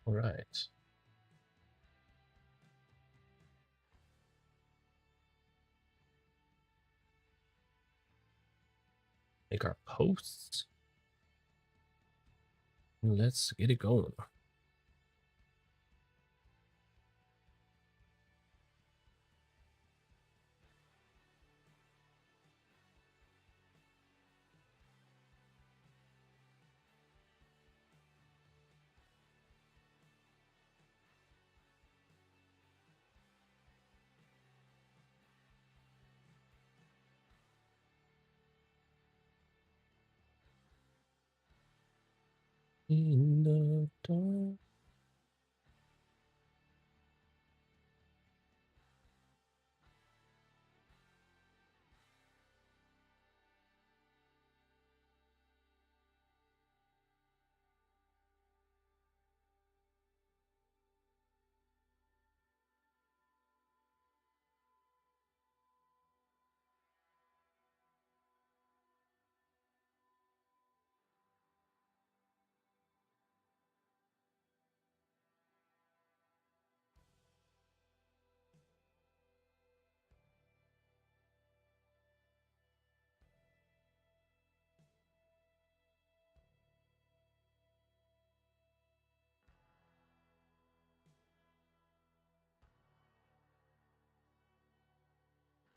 All right. Make our posts. Let's get it going. In the dark.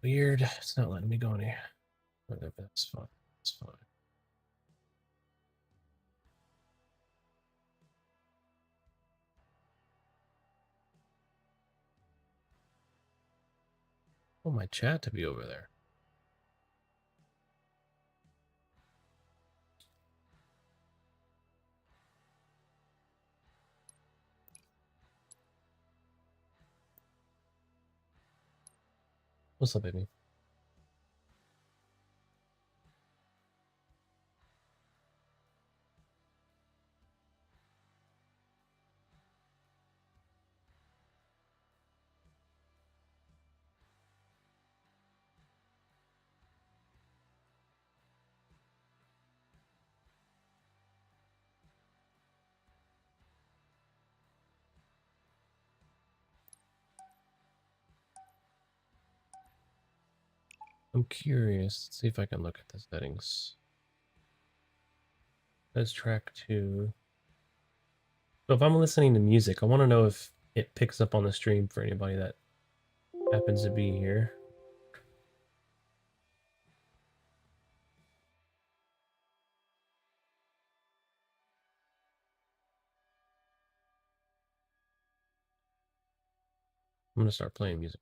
Weird. It's not letting me go in here. Whatever, that's fine. It's fine. Oh, my chat to be over there. What's up, baby? I'm curious. Let's see if I can look at the settings. Let's track 2. So if I'm listening to music, I want to know if it picks up on the stream for anybody that happens to be here. I'm going to start playing music.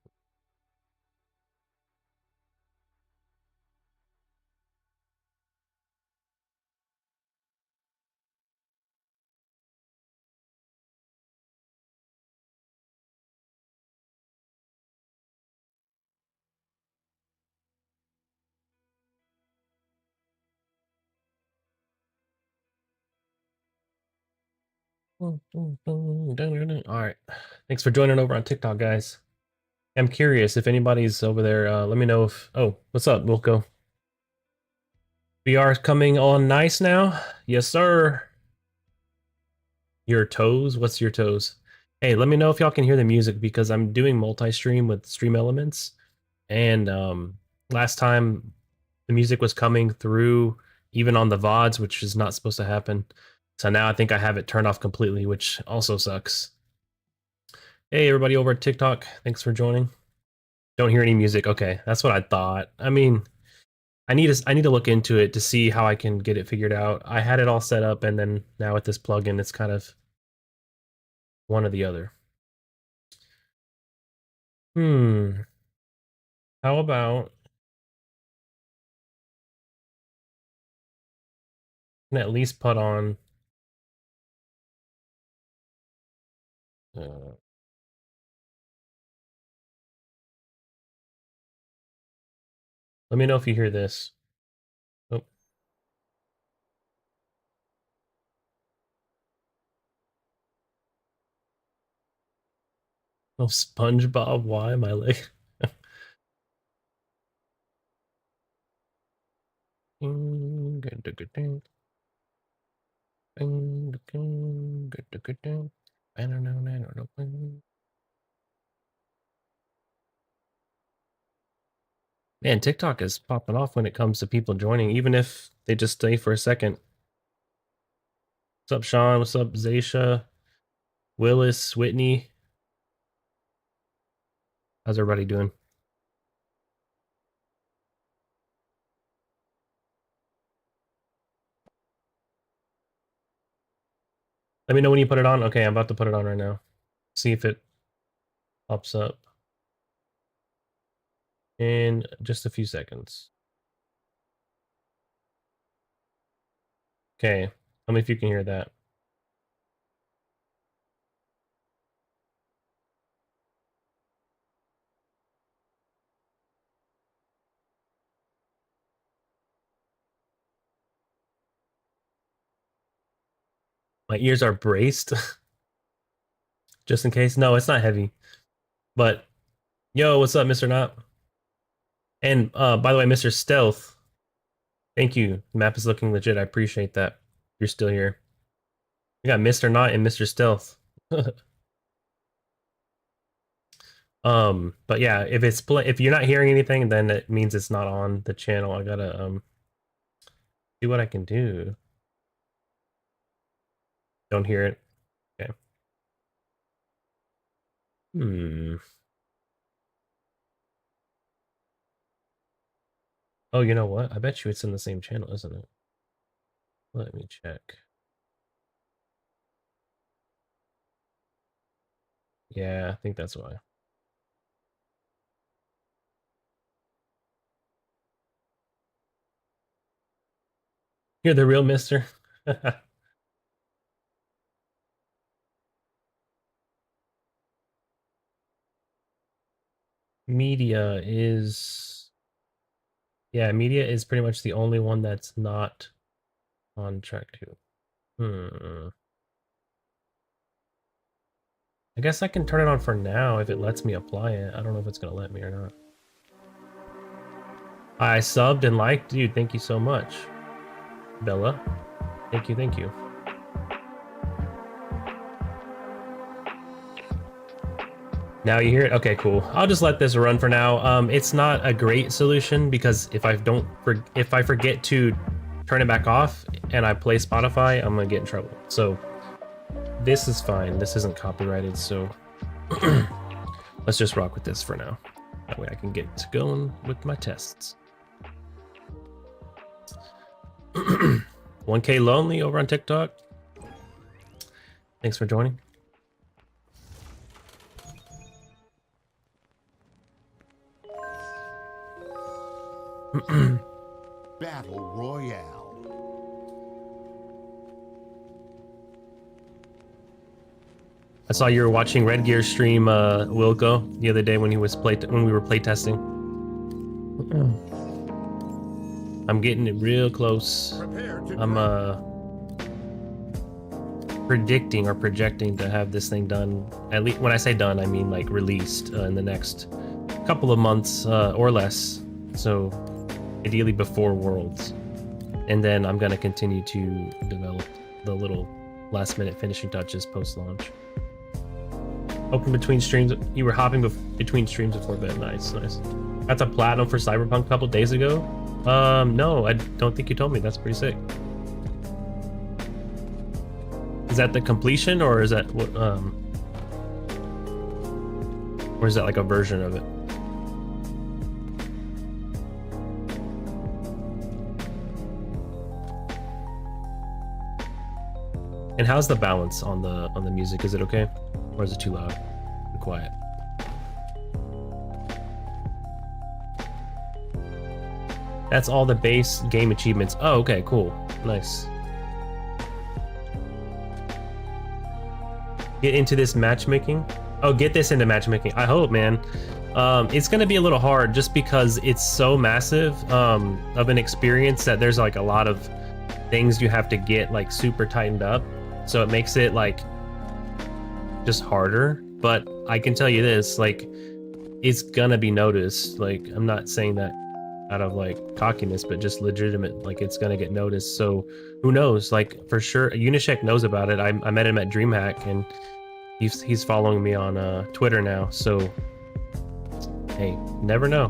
All right. Thanks for joining over on TikTok, guys. I'm curious if anybody's over there. Let me know if. Oh, what's up, Wilco? VR is coming on nice now. Yes, sir. Your toes? What's your toes? Hey, let me know if y'all can hear the music because I'm doing multi-stream with Stream Elements, and last time the music was coming through even on the VODs, which is not supposed to happen. So now I think I have it turned off completely, which also sucks. Hey, everybody over at TikTok, thanks for joining. Don't hear any music. Okay, that's what I thought. I mean, I need to look into it to see how I can get it figured out. I had it all set up, and then now with this plugin, it's kind of one or the other. Hmm. How about I can at least put on? Uh, Let me know if you hear this. Oh, oh, SpongeBob. Why am I like? Man, TikTok is popping off when it comes to people joining, even if they just stay for a second. What's up, Sean? What's up, Zaysha? Willis, Whitney? How's everybody doing? Let me know when you put it on. Okay, I'm about to put it on right now. See if it pops up in just a few seconds. Okay, tell me if you can hear that. My ears are braced, just in case. No, it's not heavy. But, yo, what's up, Mr. Knot? And by the way, Mr. Stealth, thank you. The map is looking legit. I appreciate that. You're still here. We got Mr. Knot and Mr. Stealth. But yeah, if you're not hearing anything, then it means it's not on the channel. I gotta see what I can do. Don't hear it. Okay. Oh, you know what? I bet you it's in the same channel, isn't it? Let me check. Yeah, I think that's why. You're the real mister. Media is... Yeah, media is pretty much the only one that's not on track 2. I guess I can turn it on for now if it lets me apply it. I don't know if it's gonna let me or not. I subbed and liked. Dude, thank you so much. Bella. Thank you, thank you. Now you hear it? Okay, cool. I'll just let this run for now. It's not a great solution because if I forget to turn it back off and I play Spotify, I'm gonna get in trouble. So this is fine. This isn't copyrighted, so let's just rock with this for now. That way I can get going with my tests. 1K Lonely over on TikTok. Thanks for joining. Battle Royale. I saw you were watching Red Gear stream Wilco the other day when we were playtesting. I'm getting it real close. I'm predicting or projecting to have this thing done. At least when I say done, I mean like released in the next couple of months or less. So ideally before Worlds, and then I'm gonna continue to develop the little last minute finishing touches post launch. Open between streams. You were hopping between streams before bed. Nice. That's a platinum for Cyberpunk a couple days ago. No, I don't think you told me. That's pretty sick. Is that the completion, or is that what? Or is that like a version of it? And how's the balance on the music? Is it okay, or is it too loud and quiet? That's all the base game achievements. Oh, okay, cool, nice. Get into this matchmaking. Oh, get this into matchmaking. I hope, man. It's gonna be a little hard just because it's so massive of an experience that there's like a lot of things you have to get like super tightened up. So it makes it like just harder. But I can tell you this, like, it's gonna be noticed. Like, I'm not saying that out of like cockiness, but just legitimate, like it's gonna get noticed. So who knows? Like for sure, Unishek knows about it. I met him at DreamHack, and He's following me on Twitter now, so hey, never know.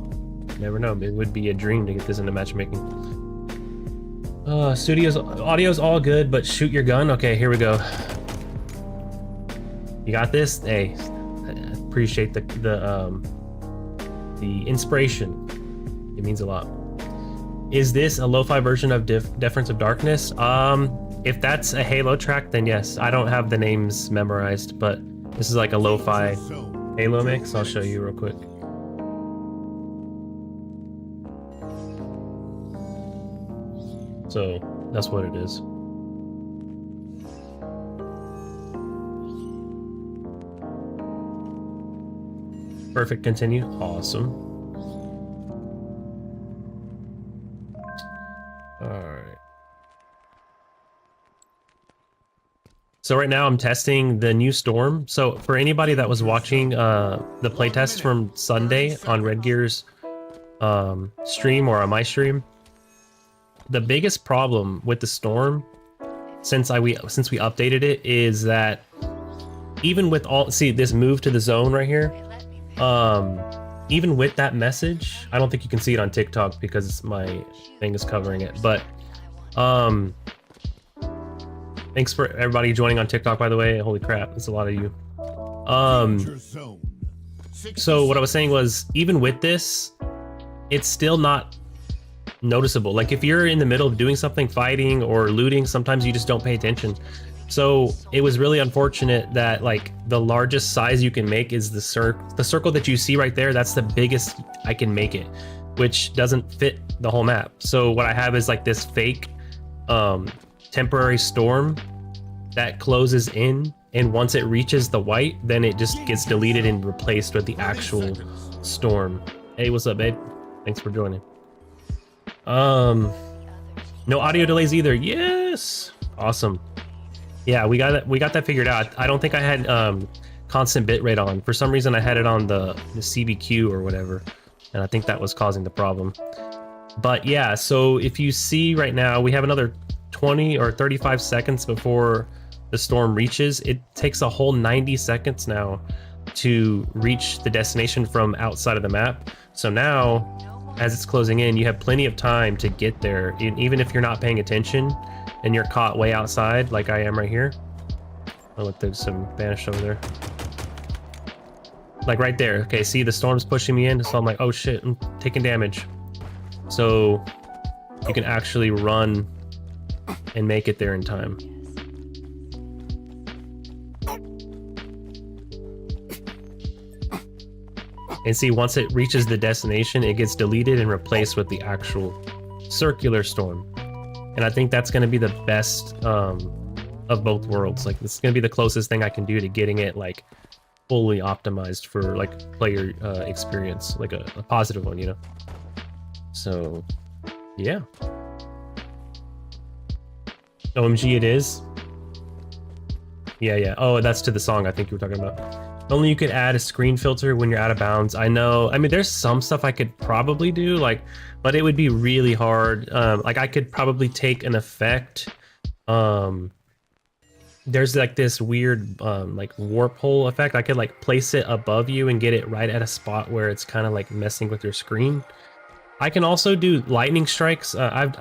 Never know. It would be a dream to get this into matchmaking. Studio's audio's all good, but shoot your gun. Okay, here we go. You got this? Hey, I appreciate the inspiration. It means a lot. Is this a lo-fi version of Deference of Darkness? If that's a Halo track, then yes. I don't have the names memorized, but this is like a lo-fi Halo mix. I'll show you real quick. So that's what it is. Perfect, continue. Awesome. All right. So right now I'm testing the new Storm. So for anybody that was watching the playtest from Sunday on Red Gear's stream or on my stream, the biggest problem with the Storm since we updated it is that even with all, see this move to the zone right here, even with that message, I don't think you can see it on TikTok because my thing is covering it, but thanks for everybody joining on TikTok, by the way. Holy crap, that's a lot of you. So what I was saying was, even with this, it's still not noticeable. Like if you're in the middle of doing something, fighting or looting, sometimes you just don't pay attention. So it was really unfortunate that like the largest size you can make is the circle that you see right there. That's the biggest I can make it, which doesn't fit the whole map. So what I have is like this fake temporary storm that closes in, and once it reaches the white, then it just gets deleted and replaced with the actual storm. Hey, what's up, babe? Thanks for joining. No audio delays either. Yes, awesome. Yeah, we got that figured out. I don't think I had constant bitrate on. For some reason I had it on the CBQ or whatever, and I think that was causing the problem. But yeah, so if you see right now, we have another 20 or 35 seconds before the storm reaches. It takes a whole 90 seconds now to reach the destination from outside of the map. So now, as it's closing in, you have plenty of time to get there, even if you're not paying attention and you're caught way outside, like I am right here. Oh, look, there's some banished over there. Like right there. Okay, see, the storm's pushing me in, so I'm like, oh shit, I'm taking damage. So you can actually run and make it there in time. And see, once it reaches the destination, it gets deleted and replaced with the actual circular storm. And I think that's going to be the best of both worlds. Like, this is going to be the closest thing I can do to getting it like fully optimized for like player experience, like a positive one, you know? So yeah. OMG it is. Yeah. Oh, that's to the song I think you were talking about. Only you could add a screen filter when you're out of bounds. I know. I mean, there's some stuff I could probably do, like, but it would be really hard. Like I could probably take an effect. There's like this weird like warp hole effect. I could like place it above you and get it right at a spot where it's kind of like messing with your screen. I can also do lightning strikes.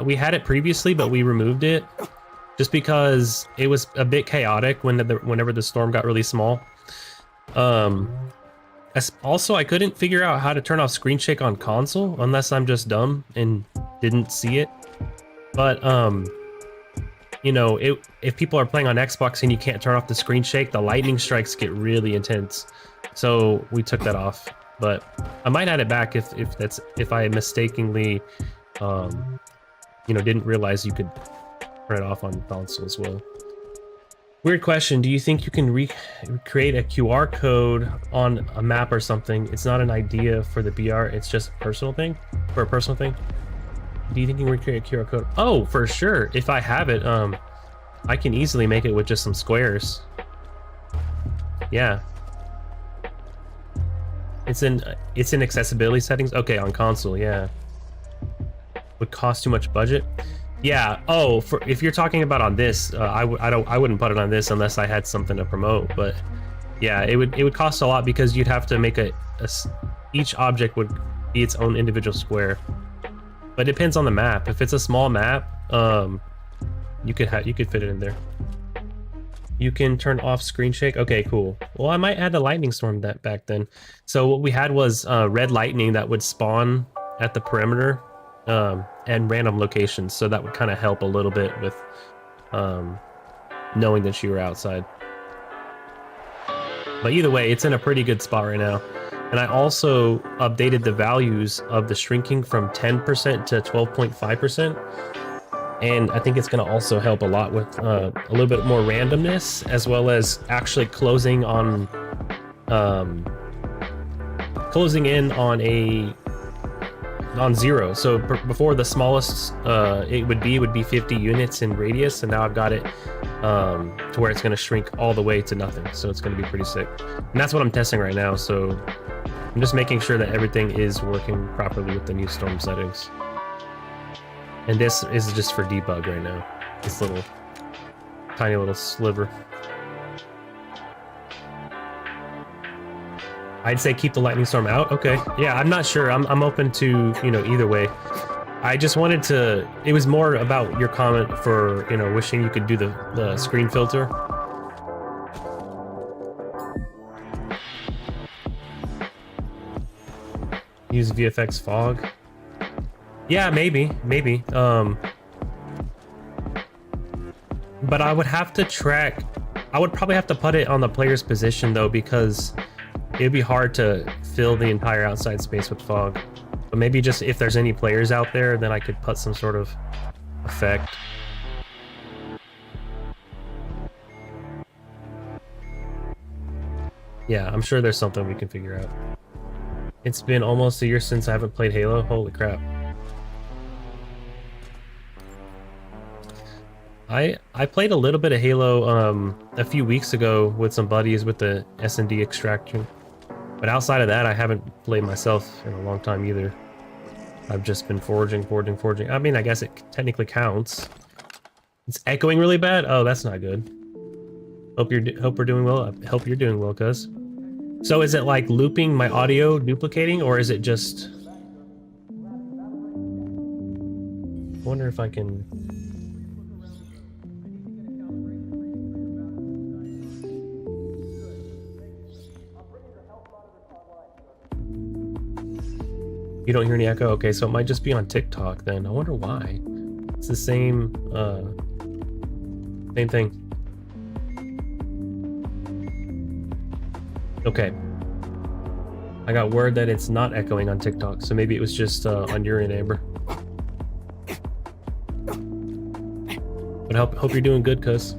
We had it previously, but we removed it just because it was a bit chaotic whenever the storm got really small. Also, I couldn't figure out how to turn off screen shake on console unless I'm just dumb and didn't see it. But you know, if people are playing on Xbox and you can't turn off the screen shake, the lightning strikes get really intense. So we took that off. But I might add it back if I mistakenly, you know, didn't realize you could turn it off on console as well. Weird question. Do you think you can create a QR code on a map or something? It's not an idea for the BR. It's just a personal thing. For a personal thing. Do you think you can recreate a QR code? Oh, for sure. If I have it, I can easily make it with just some squares. Yeah. It's in accessibility settings. Okay, on console, yeah. Would cost too much budget. Yeah. Oh, if you're talking about on this, I wouldn't put it on this unless I had something to promote. But Yeah, it would cost a lot because you'd have to make each object would be its own individual square. But it depends on the map. If it's a small map, you could fit it in there. You can turn off screen shake. Okay, cool. Well, I might add the lightning storm back then. So what we had was red lightning that would spawn at the perimeter and random locations. So that would kind of help a little bit with knowing that you were outside. But either way, it's in a pretty good spot right now. And I also updated the values of the shrinking from 10% to 12.5%. And I think it's going to also help a lot with a little bit more randomness, as well as actually closing in on 0. So before, the smallest it would be 50 units in radius, and now I've got it to where it's going to shrink all the way to nothing. So it's going to be pretty sick. And that's what I'm testing right now. So I'm just making sure that everything is working properly with the new storm settings. And this is just for debug right now. This little, tiny little sliver. I'd say keep the lightning storm out. Okay, yeah, I'm not sure. I'm open to, you know, either way. I just wanted to. It was more about your comment for, you know, wishing you could do the screen filter. Use VFX fog. Yeah, maybe. But I would have to track. I would probably have to put it on the player's position though, because it'd be hard to fill the entire outside space with fog. But maybe just if there's any players out there, then I could put some sort of effect. Yeah, I'm sure there's something we can figure out. It's been almost a year since I haven't played Halo. Holy crap. I played a little bit of Halo a few weeks ago with some buddies with the S&D extraction. But outside of that, I haven't played myself in a long time either. I've just been forging. I mean, I guess it technically counts. It's echoing really bad. Oh, that's not good. Hope we're doing well. I hope you're doing well, cuz. So is it like looping my audio, duplicating, or is it just? I wonder if I can. You don't hear any echo? Okay, so it might just be on TikTok then. I wonder why. It's the same thing. Okay. I got word that it's not echoing on TikTok, so maybe it was just on your end, Amber. But hope you're doing good, cuz.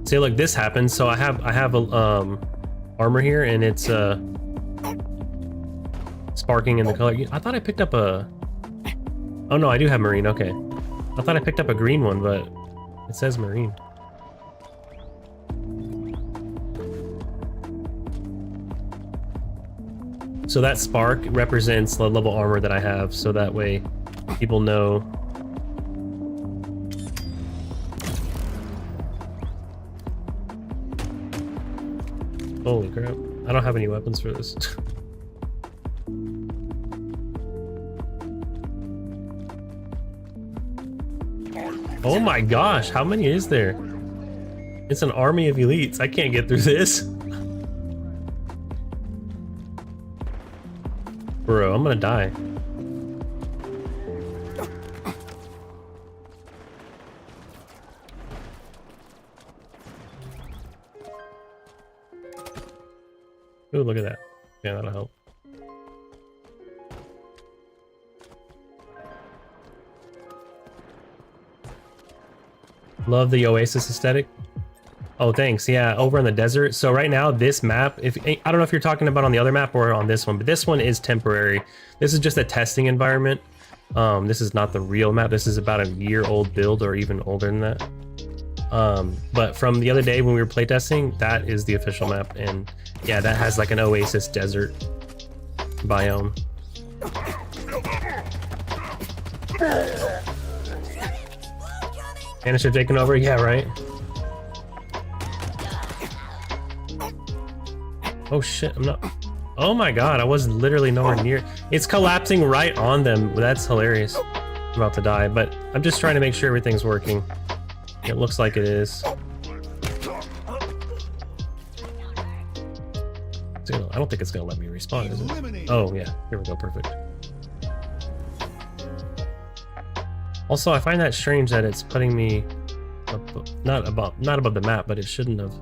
See, look, this happens. So I have a armor here, and it's sparking in the color. I thought I picked up a. Oh no, I do have marine. Okay, I thought I picked up a green one, but it says marine. So that spark represents the level armor that I have, so that way people know. Holy crap. I don't have any weapons for this. Oh my gosh, how many is there? It's an army of elites. I can't get through this. Bro, I'm gonna die. Ooh, look at that. Yeah, that'll help. Love the Oasis aesthetic. Oh, thanks. Yeah, over in the desert. So right now, this map, I don't know if you're talking about on the other map or on this one, but this one is temporary. This is just a testing environment. This is not the real map. This is about a year-old build or even older than that. But from the other day when we were playtesting, that is the official map. And yeah, that has like an Oasis desert biome. Spanish have taken over? Yeah, right. Oh shit, I'm not. Oh my god, I was literally nowhere near. It's collapsing right on them. That's hilarious. I'm about to die, but I'm just trying to make sure everything's working. It looks like it is. I don't think it's gonna let me respawn, is it? Oh yeah, here we go, perfect. Also, I find that strange that it's putting me up, not above the map, but it shouldn't have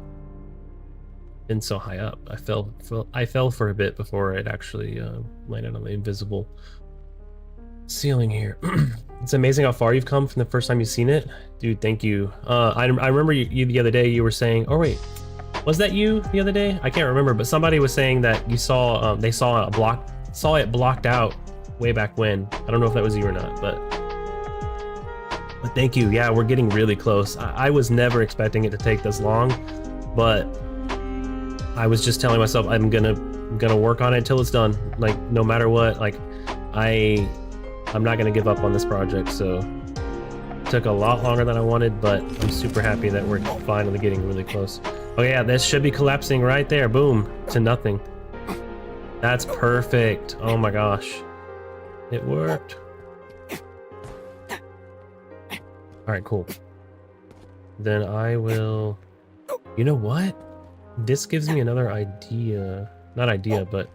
been so high up. I fell for a bit before it actually landed on the invisible ceiling here. It's amazing how far you've come from the first time you've seen it, dude. Thank you. I remember you the other day. You were saying, oh wait, was that you the other day? I can't remember, but somebody was saying that you saw they saw it blocked out way back when. I don't know if that was you or not, but thank you. Yeah, we're getting really close. I was never expecting it to take this long, but I was just telling myself I'm gonna work on it until it's done. Like no matter what, like I'm not gonna give up on this project. So it took a lot longer than I wanted, but I'm super happy that we're finally getting really close. Oh yeah, this should be collapsing right there. Boom, to nothing. That's perfect. Oh my gosh, it worked. All right, cool. Then I will, you know what? This gives me another idea. Not idea, but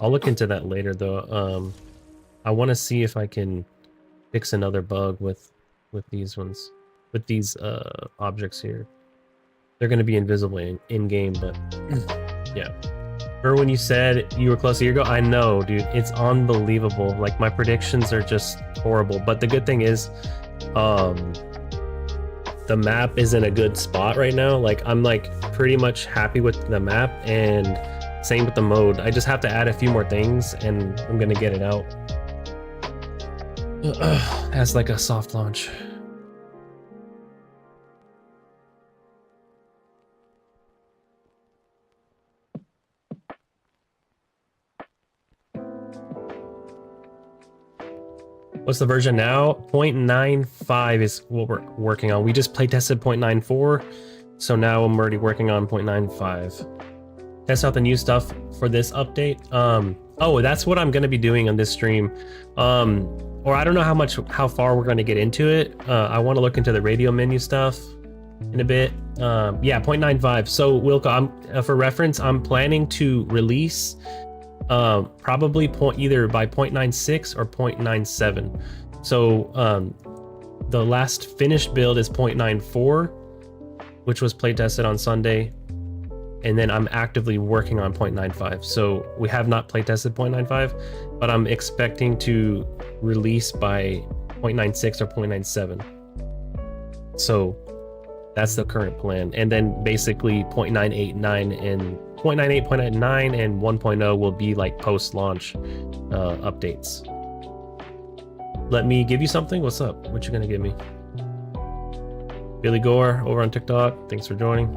I'll look into that later though. I want to see if I can fix another bug with these ones, with these objects here. They're going to be invisible in game, but yeah. Or when you said you were close a year ago, I know, dude, it's unbelievable. Like my predictions are just horrible. But the good thing is, the map is in a good spot right now. Like I'm like pretty much happy with the map, and same with the mode. I just have to add a few more things, and I'm gonna get it out as like a soft launch. What's the version now? 0.95 is what we're working on. We just play tested 0.94, so now I'm already working on 0.95. Test out the new stuff for this update. Oh, that's what I'm gonna be doing on this stream. Or I don't know how far we're gonna get into it. I want to look into the radio menu stuff in a bit. Yeah, 0.95. So Wilco, for reference, I'm planning to release probably either by 0.96 or 0.97. So the last finished build is 0.94, which was play tested on Sunday, and then I'm actively working on 0.95. So we have not play tested 0.95, but I'm expecting to release by 0.96 or 0.97. So that's the current plan, and then basically 0.989 and 0.98, 0.99, and 1.0 will be like post-launch updates. Let me give you something. What's up? What you gonna give me? Billy Gore over on TikTok. Thanks for joining.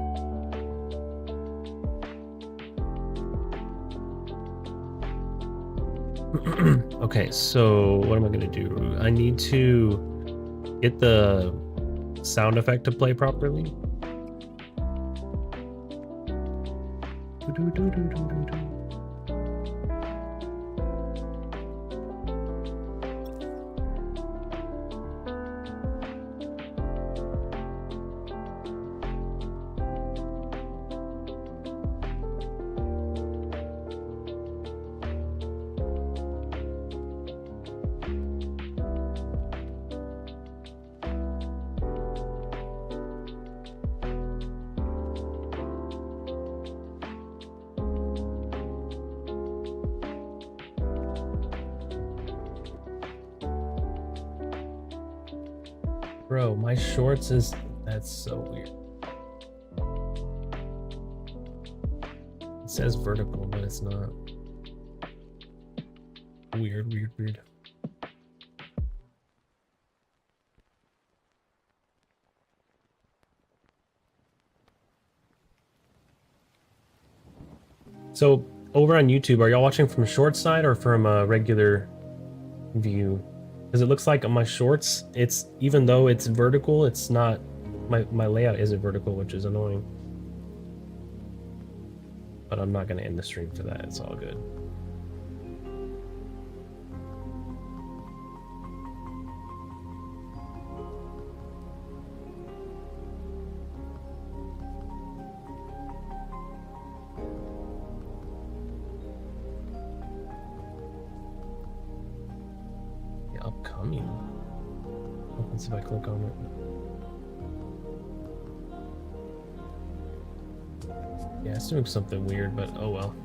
Okay, so what am I gonna do? I need to get the sound effect to play properly. Bro, my shorts is... That's so weird. It says vertical, but it's not. Weird, weird, weird. So, over on YouTube, are y'all watching from short side or from a regular view? Because it looks like on my shorts, it's, even though it's vertical, it's not my layout isn't vertical, which is annoying. But I'm not gonna end the stream for that. It's all good. The upcoming. Let's see if I click on it. Yeah, it's doing something weird, but oh well.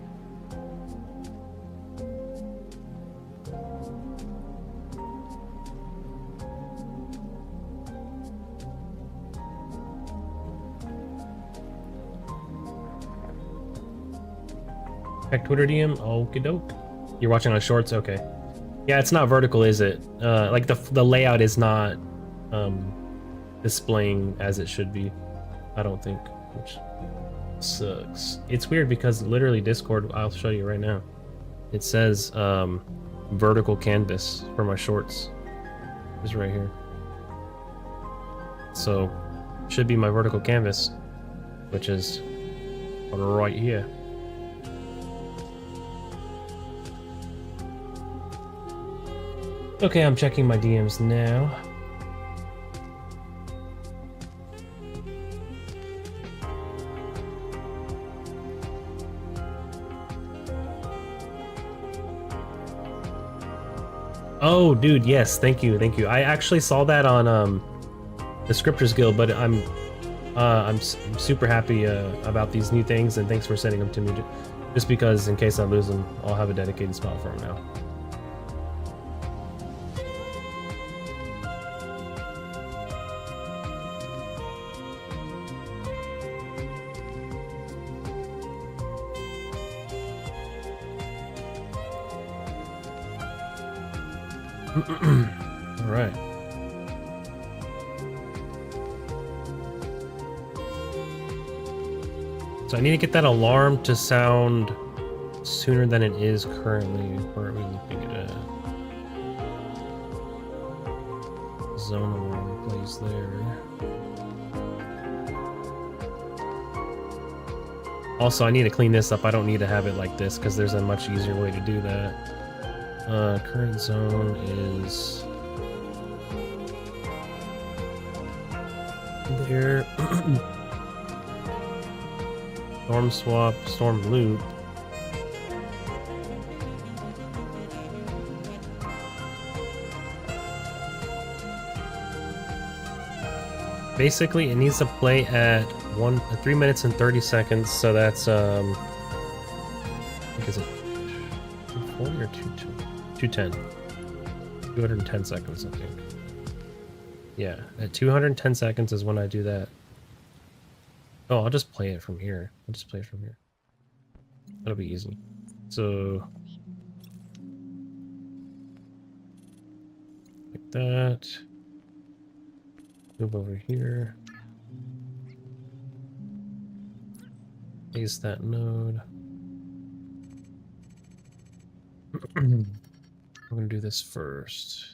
Check Twitter DM. Okie doke. You're watching on Shorts? Okay. Yeah, it's not vertical, is it? Like the layout is not displaying as it should be. I don't think, which sucks. It's weird because literally Discord, I'll show you right now. It says vertical canvas for my shorts. It's right here. So should be my vertical canvas, which is right here. Okay, I'm checking my DMs now. Oh, dude, yes, thank you, thank you. I actually saw that on the Scriptures Guild, but I'm super happy about these new things, and thanks for sending them to me. Just because, in case I lose them, I'll have a dedicated spot for them now. All right. So I need to get that alarm to sound sooner than it is currently. Where are we looking at? Zone alarm plays there. Also, I need to clean this up. I don't need to have it like this because there's a much easier way to do that. Current zone is there. Storm swap, storm loop. Basically, it needs to play at 3 minutes and 30 seconds. So that's I think is it 240 or 210? 210 seconds, I think. Yeah, at 210 seconds is when I do that. Oh, I'll just play it from here. I'll just play it from here. That'll be easy. So, like that. Move over here. Paste that node. I'm gonna do this first.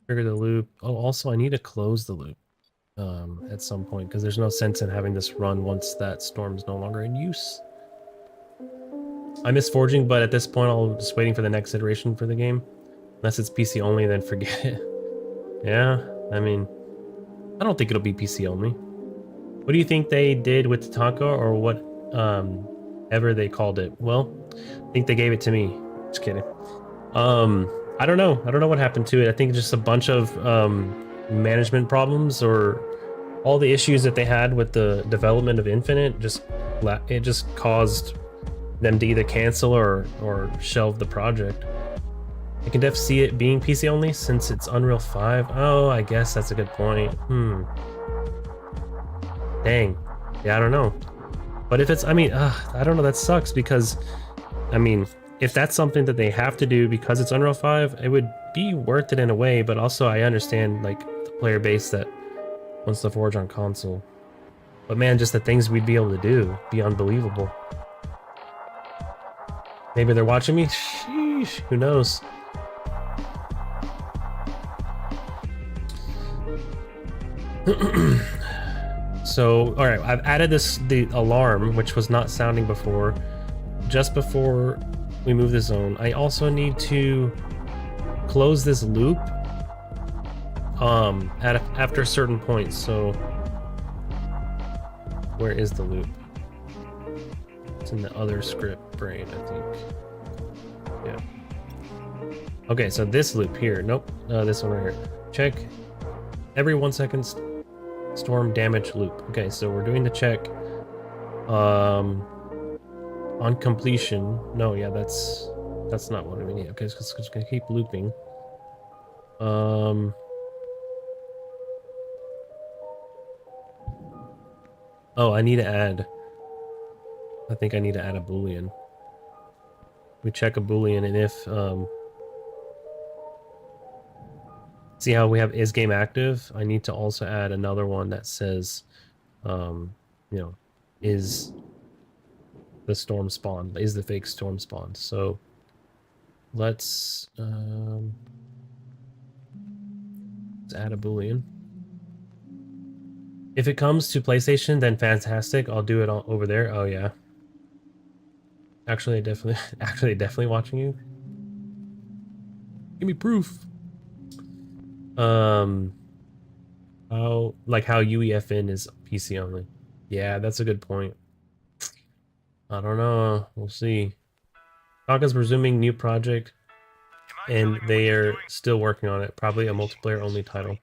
Trigger the loop. Oh, also I need to close the loop at some point because there's no sense in having this run once that storm's no longer in use. I miss forging, but at this point I'm just waiting for the next iteration for the game. Unless it's PC only, then forget it. Yeah, I mean, I don't think it'll be PC only. What do you think they did with Tatanka, or what ever they called it? Well, I think they gave it to me. Just kidding. I don't know. I don't know what happened to it. I think just a bunch of management problems, or all the issues that they had with the development of Infinite just caused them to either cancel or shelve the project. I can definitely see it being PC only since it's Unreal 5. Oh, I guess that's a good point. Dang. Yeah, I don't know. But if it's, I mean, I don't know, that sucks because, I mean, if that's something that they have to do because it's Unreal 5, it would be worth it in a way, but also I understand, like, the player base that wants to forge on console. But man, just the things we'd be able to do be unbelievable. Maybe they're watching me? Sheesh, who knows? So, all right, I've added the alarm, which was not sounding before, just before we move the zone. I also need to close this loop after a certain point. So where is the loop? It's in the other script brain, I think. Yeah. Okay, so this loop here. Nope. This one right here. Check every 1 second storm damage loop. Okay, so we're doing the check on completion. No, yeah, that's not what we need. Okay, so it's gonna keep looping. Oh, I need to add, I think I need to add a boolean. We check a boolean, and if see how we have is game active, I need to also add another one that says you know, is the storm spawn, is the fake storm spawn. So let's add a boolean. If it comes to PlayStation, then fantastic. I'll do it all over there. Oh yeah. Actually, definitely watching you. Give me proof. How UEFN is PC only. Yeah, that's a good point. I don't know. We'll see. Kaka's resuming new project, and they are still working on it. Probably a multiplayer only title.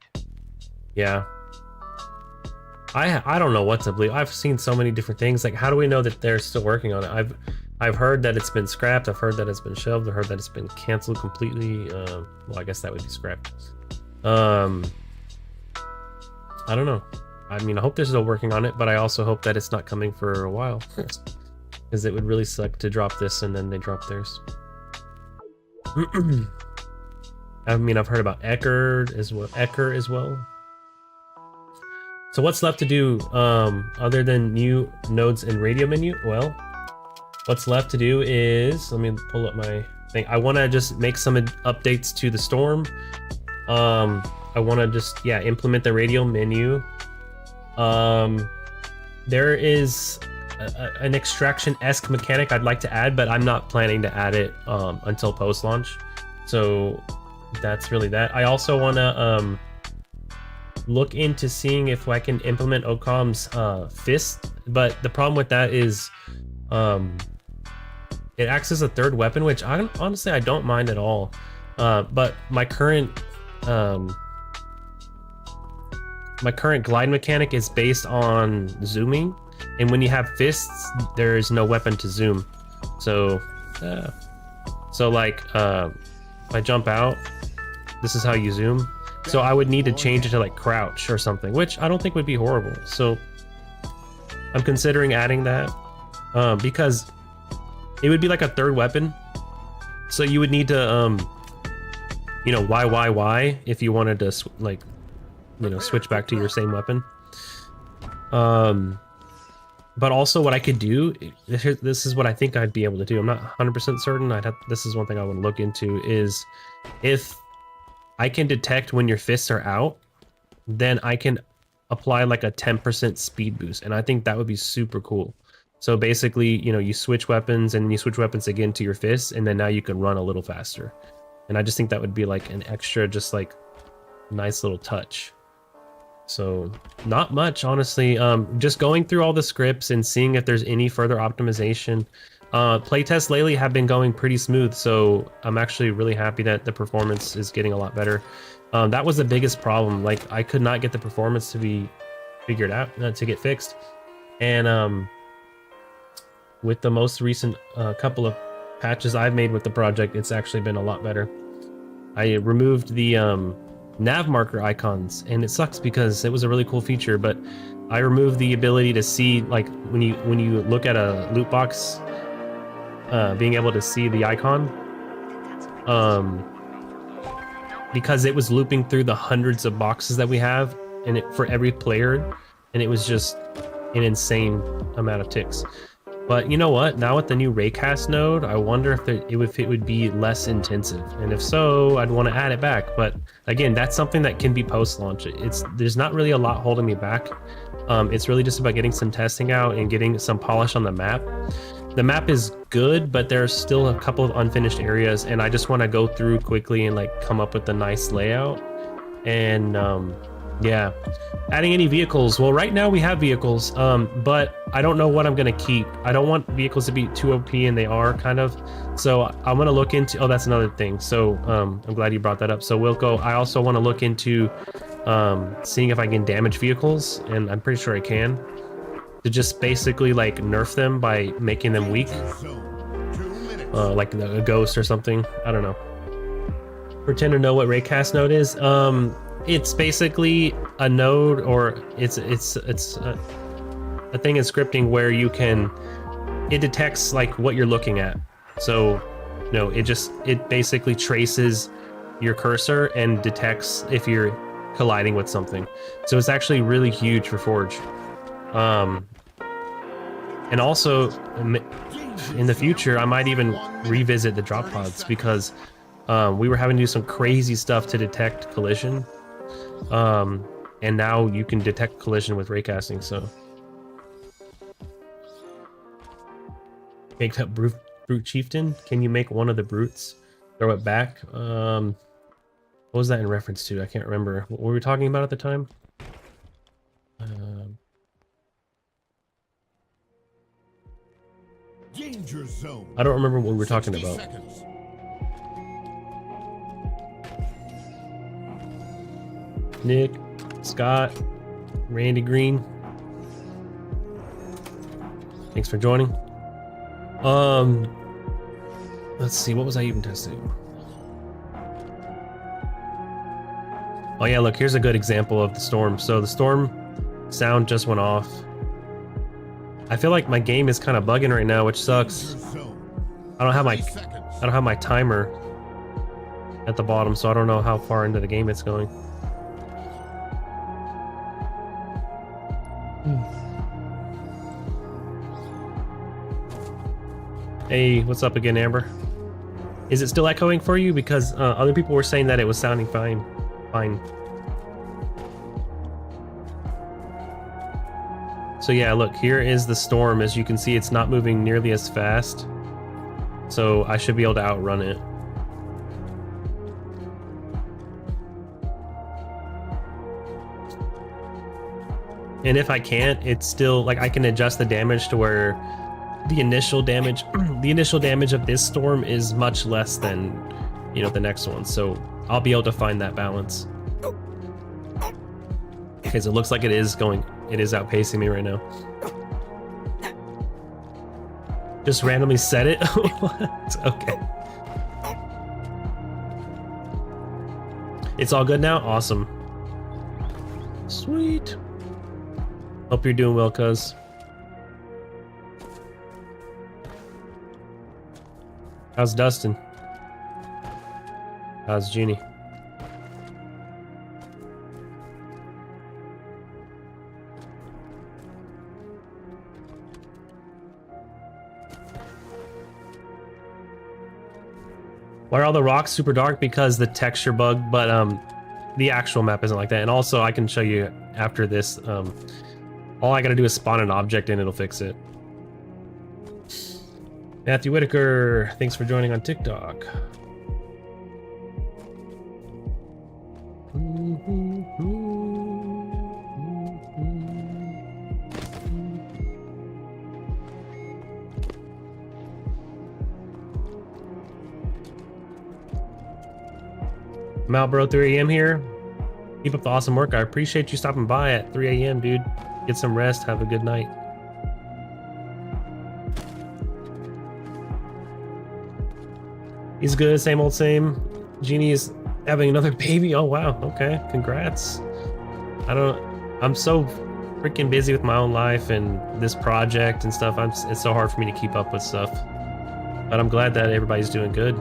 Yeah. I don't know what to believe. I've seen so many different things. Like, how do we know that they're still working on it? I've heard that it's been scrapped. I've heard that it's been shelved. I've heard that it's been canceled completely. Well, I guess that would be scrapped. I don't know. I mean, I hope they're still working on it, but I also hope that it's not coming for a while, because it would really suck to drop this and then they drop theirs. I mean, I've heard about Ecker as well. So what's left to do other than new nodes and radio menu? Well, what's left to do is, let me pull up my thing. I want to just make some updates to the storm. I want to just, yeah, implement the radio menu. There is an extraction-esque mechanic I'd like to add, but I'm not planning to add it until post-launch. So that's really that. I also want to look into seeing if I can implement Ocom's fist, but the problem with that is it acts as a third weapon, which honestly I don't mind at all. But my current glide mechanic is based on zooming, and when you have fists, there is no weapon to zoom. So like if I jump out, this is how you zoom. So I would need to change it to like crouch or something, which I don't think would be horrible. So I'm considering adding that because it would be like a third weapon. So you would need to, you know, why if you wanted to like, you know, switch back to your same weapon. But also what I could do, this is what I think I'd be able to do. I'm not 100% certain. This is one thing I want to look into, is if I can detect when your fists are out, then I can apply like a 10% speed boost, and I think that would be super cool. So basically, you know, you switch weapons and you switch weapons again to your fists, and then now you can run a little faster. And I just think that would be like an extra, just like nice little touch. So not much, honestly. Just going through all the scripts and seeing if there's any further optimization. Playtests lately have been going pretty smooth, so I'm actually really happy that the performance is getting a lot better. That was the biggest problem. Like, I could not get the performance to be figured out, to get fixed. And with the most recent couple of patches I've made with the project, it's actually been a lot better. I removed the nav marker icons, and it sucks because it was a really cool feature, but I removed the ability to see, like, when you look at a loot box, being able to see the icon, because it was looping through the hundreds of boxes that we have, and for every player, and it was just an insane amount of ticks. But you know what? Now with the new raycast node, I wonder if it would be less intensive, and if so, I'd want to add it back. But again, that's something that can be post-launch. There's not really a lot holding me back. It's really just about getting some testing out and getting some polish on the map. The map is good, but there's still a couple of unfinished areas, and I just want to go through quickly and like come up with a nice layout. And yeah, adding any vehicles. Well, right now we have vehicles, but I don't know what I'm gonna keep. I don't want vehicles to be too OP, and they are kind of. So I'm gonna look into. Oh, that's another thing. So I'm glad you brought that up. So Wilco, I also want to look into seeing if I can damage vehicles, and I'm pretty sure I can. To just basically like nerf them by making them weak, like a ghost or something. I don't know. Pretend to know what raycast node is. It's basically a node, or it's a thing in scripting where it detects like what you're looking at. So no, it basically traces your cursor and detects if you're colliding with something. So it's actually really huge for Forge. And also in the future, I might even revisit the drop pods, because we were having to do some crazy stuff to detect collision. And now you can detect collision with raycasting, so. Baked up brute chieftain. Can you make one of the brutes? Throw it back. What was that in reference to? I can't remember. What were we talking about at the time? Danger zone. I don't remember what we were talking about. Seconds. Nick, Scott, Randy Green. Thanks for joining. Let's see, what was I even testing? Oh yeah, look, here's a good example of the storm. So the storm sound just went off. I feel like my game is kind of bugging right now, which sucks. I don't have my timer at the bottom, so I don't know how far into the game it's going. Hey, what's up again, Amber? Is it still echoing for you? Because other people were saying that it was sounding fine. So yeah, look, here is the storm. As you can see, it's not moving nearly as fast. So I should be able to outrun it. And if I can't, it's still like I can adjust the damage to where the initial damage of this storm is much less than, you know, the next one. So I'll be able to find that balance. Okay, so it looks like it is outpacing me right now. Just randomly set it? What? Okay. It's all good now? Awesome. Sweet. Hope you're doing well, cuz. How's Dustin? How's Jeannie? Why are all the rocks super dark? Because the texture bug, but the actual map isn't like that. And also, I can show you after this. All I gotta do is spawn an object and it'll fix it. Matthew Whitaker, thanks for joining on TikTok. I'm out, bro. 3 a.m. here. Keep up the awesome work. I appreciate you stopping by at 3 a.m., dude. Get some rest. Have a good night. He's good. Same old same. Jeannie's having another baby. Oh, wow. Okay. Congrats. I'm so freaking busy with my own life and this project and stuff. It's so hard for me to keep up with stuff. But I'm glad that everybody's doing good.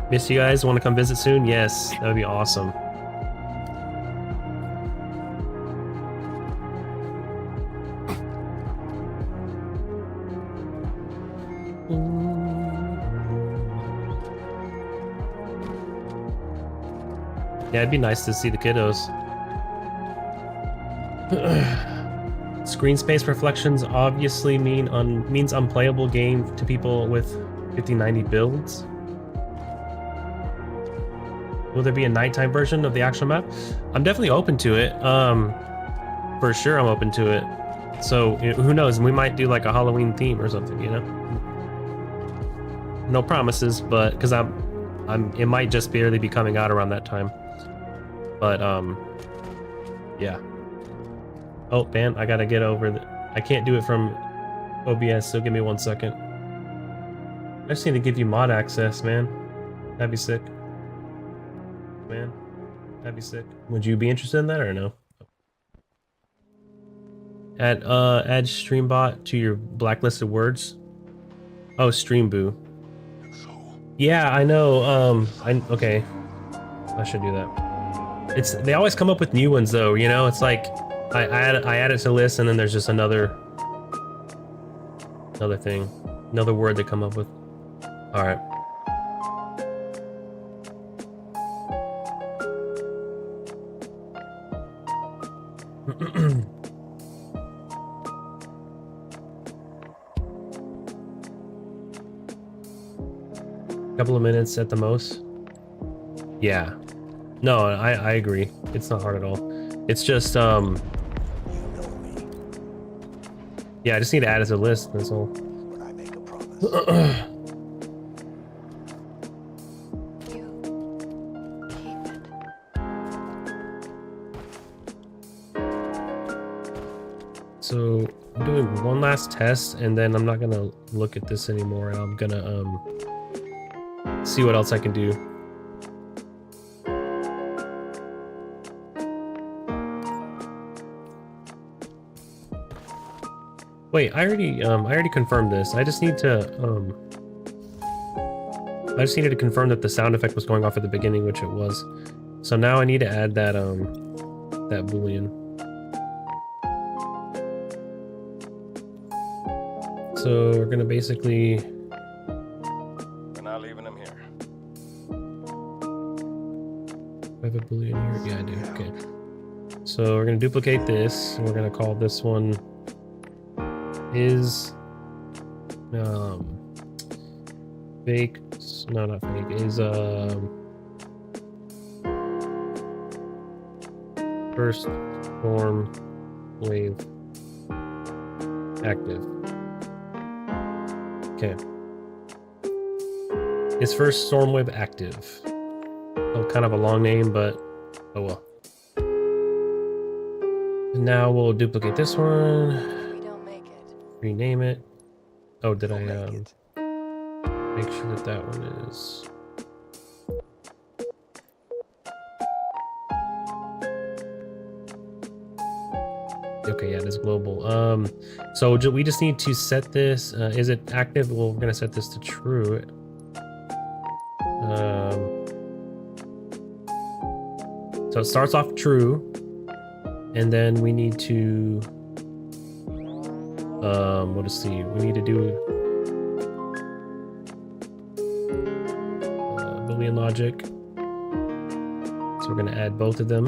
Miss you guys. Want to come visit soon? Yes, that would be awesome. Yeah, it'd be nice to see the kiddos. Screen space reflections obviously means unplayable game to people with 5090 builds. Will there be a nighttime version of the actual map? I'm definitely open to it. For sure, I'm open to it. So who knows? We might do like a Halloween theme or something, you know? No promises, but because it might just barely be coming out around that time. But yeah. Oh man, I gotta get over I can't do it from OBS, so give me 1 second. I just need to give you mod access, man. That'd be sick. Man, that'd be sick. Would you be interested in that or no? Add Streambot to your blacklisted words. Oh, Streamboo. Yeah, I know. Okay. I should do that. They always come up with new ones though, you know? It's like I add it to the list and then there's just another thing. Another word they come up with. Alright. Couple of minutes at the most. Yeah. No, I agree. It's not hard at all. It's just yeah, I just need to add it to the list, that's all. But I make a promise. You keep it. So I'm doing one last test and then I'm not gonna look at this anymore. I'm gonna see what else I can do. Wait, I already confirmed this. I just need to I just needed to confirm that the sound effect was going off at the beginning, which it was. So now I need to add that that boolean. So we're gonna basically We're not leaving him here. I have a boolean here? Yeah, I do. Okay. So we're gonna duplicate this, and we're gonna call this one is fake. No, not fake. Is first storm wave active. Okay. Is first storm wave active. Oh, kind of a long name, but oh well. And now we'll duplicate this one. We don't make it. Rename it. Oh, did I We'll make it. make sure that that one is okay? Yeah, it is global. So we just need to set this. Is it active? Well, we're gonna set this to true. So it starts off true, and then we need to what is the we need to do Boolean logic. So we're going to add both of them.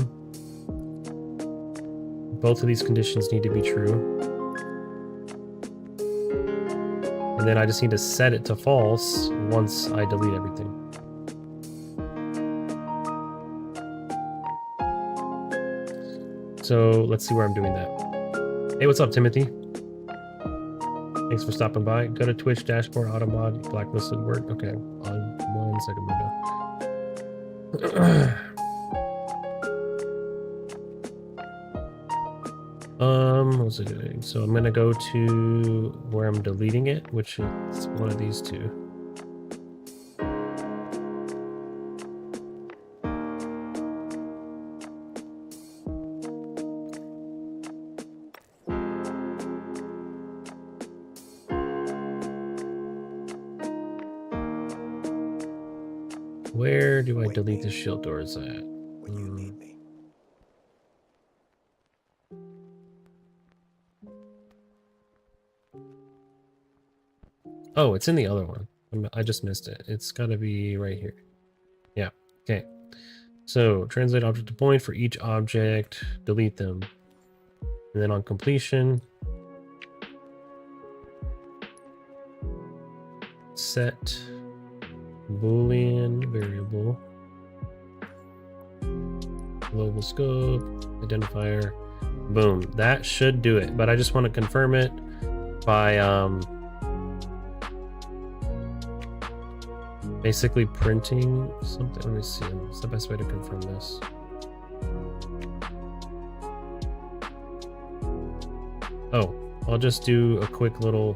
Both of these conditions need to be true. And then I just need to set it to false once I delete everything. So let's see where I'm doing that. Hey, what's up, Timothy? Thanks for stopping by. Go to Twitch dashboard, automod, blacklisted word. Okay, on 1 second window. What's it doing? So I'm gonna go to where I'm deleting it, which is one of these two. Where do I Wake delete me the shield doors at? when you need me. Oh, it's in the other one. I just missed it. It's got to be right here. Yeah. Okay. So translate object to point for each object, delete them. And then on completion, set Boolean variable, global scope, identifier. Boom. That should do it. But I just want to confirm it by basically printing something. Let me see. What's the best way to confirm this? Oh, I'll just do a quick little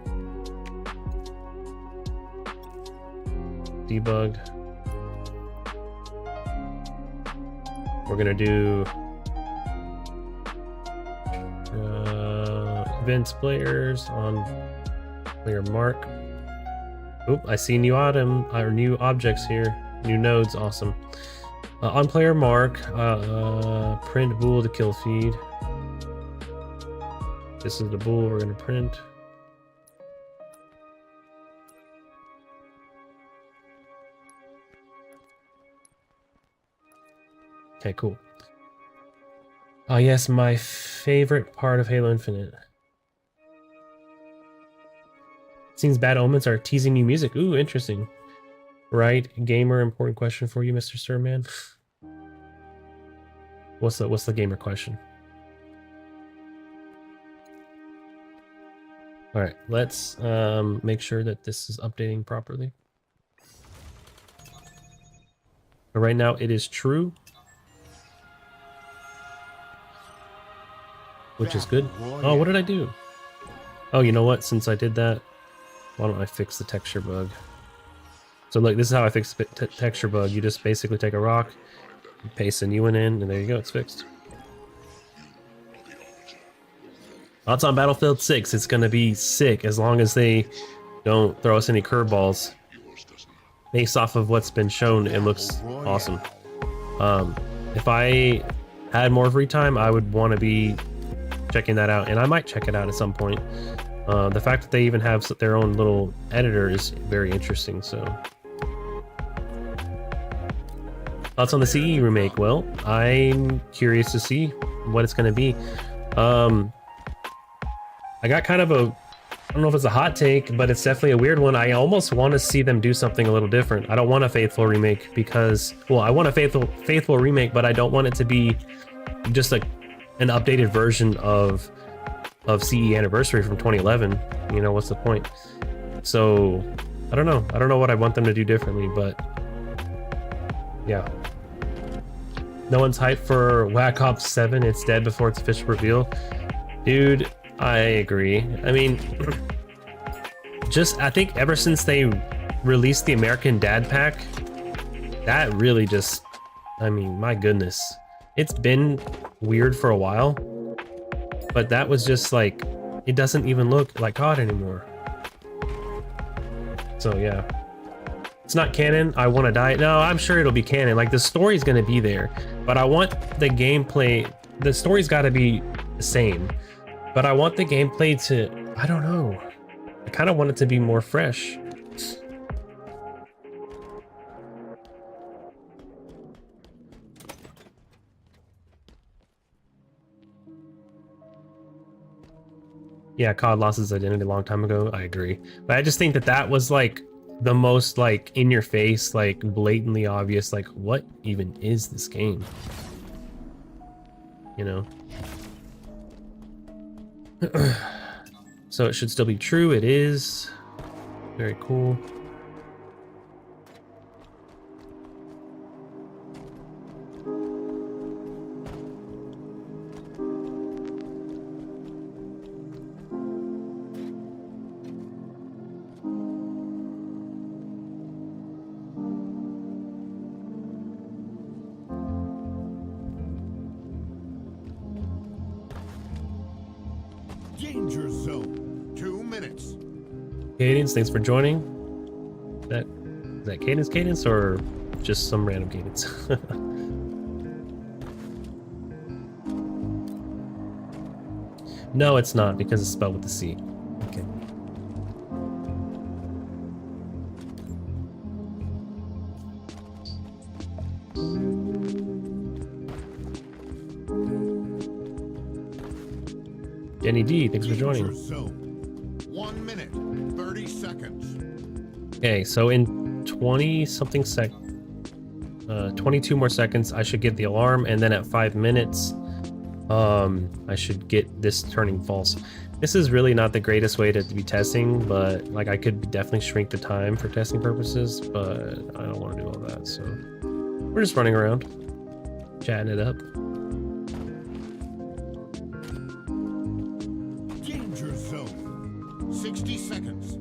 debug. We're gonna do events players on player mark. Oop, I see new item or new objects here, new nodes. Awesome. On player mark, print bool to kill feed. This is the bool we're gonna print. Okay, cool. Oh yes, my favorite part of Halo Infinite. Seems Bad Omens are teasing new music. Ooh, interesting. Right, gamer, important question for you, Mr. Sirman. What's the gamer question? All right, let's make sure that this is updating properly. But right now it is true, which is good. Oh, what did I do? Oh, you know what? Since I did that, why don't I fix the texture bug? So look, this is how I fix the texture bug. You just basically take a rock, paste a new one in, and there you go, it's fixed. Thoughts on Battlefield 6? It's gonna be sick as long as they don't throw us any curveballs. Based off of what's been shown, it looks awesome. If I had more free time, I would want to be checking that out, and I might check it out at some point. The fact that they even have their own little editor is very interesting. So, thoughts on the CE remake? Well, I'm curious to see what it's going to be. I got kind of I don't know if it's a hot take, but it's definitely a weird one. I almost want to see them do something a little different. I don't want a faithful remake because, well, I want a faithful remake, but I don't want it to be just like an updated version of CE Anniversary from 2011. You know, what's the point? So I don't know. I don't know what I want them to do differently, but yeah. No one's hyped for Whack Ops 7. It's dead before its official reveal. Dude, I agree. I mean, I think ever since they released the American Dad Pack, that really just, I mean, my goodness. It's been weird for a while, but that was just like, it doesn't even look like COD anymore. So yeah. It's not canon. I want to die. No, I'm sure it'll be canon. Like, the story's going to be there, but I want the gameplay. The story's got to be the same, but I want the gameplay to, I don't know. I kind of want it to be more fresh. Yeah, COD lost its identity a long time ago. I agree. But I just think that was like the most like in your face, like blatantly obvious, like what even is this game? You know? So it should still be true. It is. Very cool. Danger zone. 2 minutes. Cadence, thanks for joining. Is that Cadence or just some random cadence. No, it's not because it's spelled with a C. Okay. Jenny D, thanks for joining. Danger zone. 1 minute, 30 seconds. Okay, so in 20 something 22 more seconds, I should get the alarm, and then at 5 minutes, I should get this turning false. This is really not the greatest way to be testing, but like I could definitely shrink the time for testing purposes, but I don't want to do all that, so we're just running around, chatting it up. Danger zone. 60 seconds.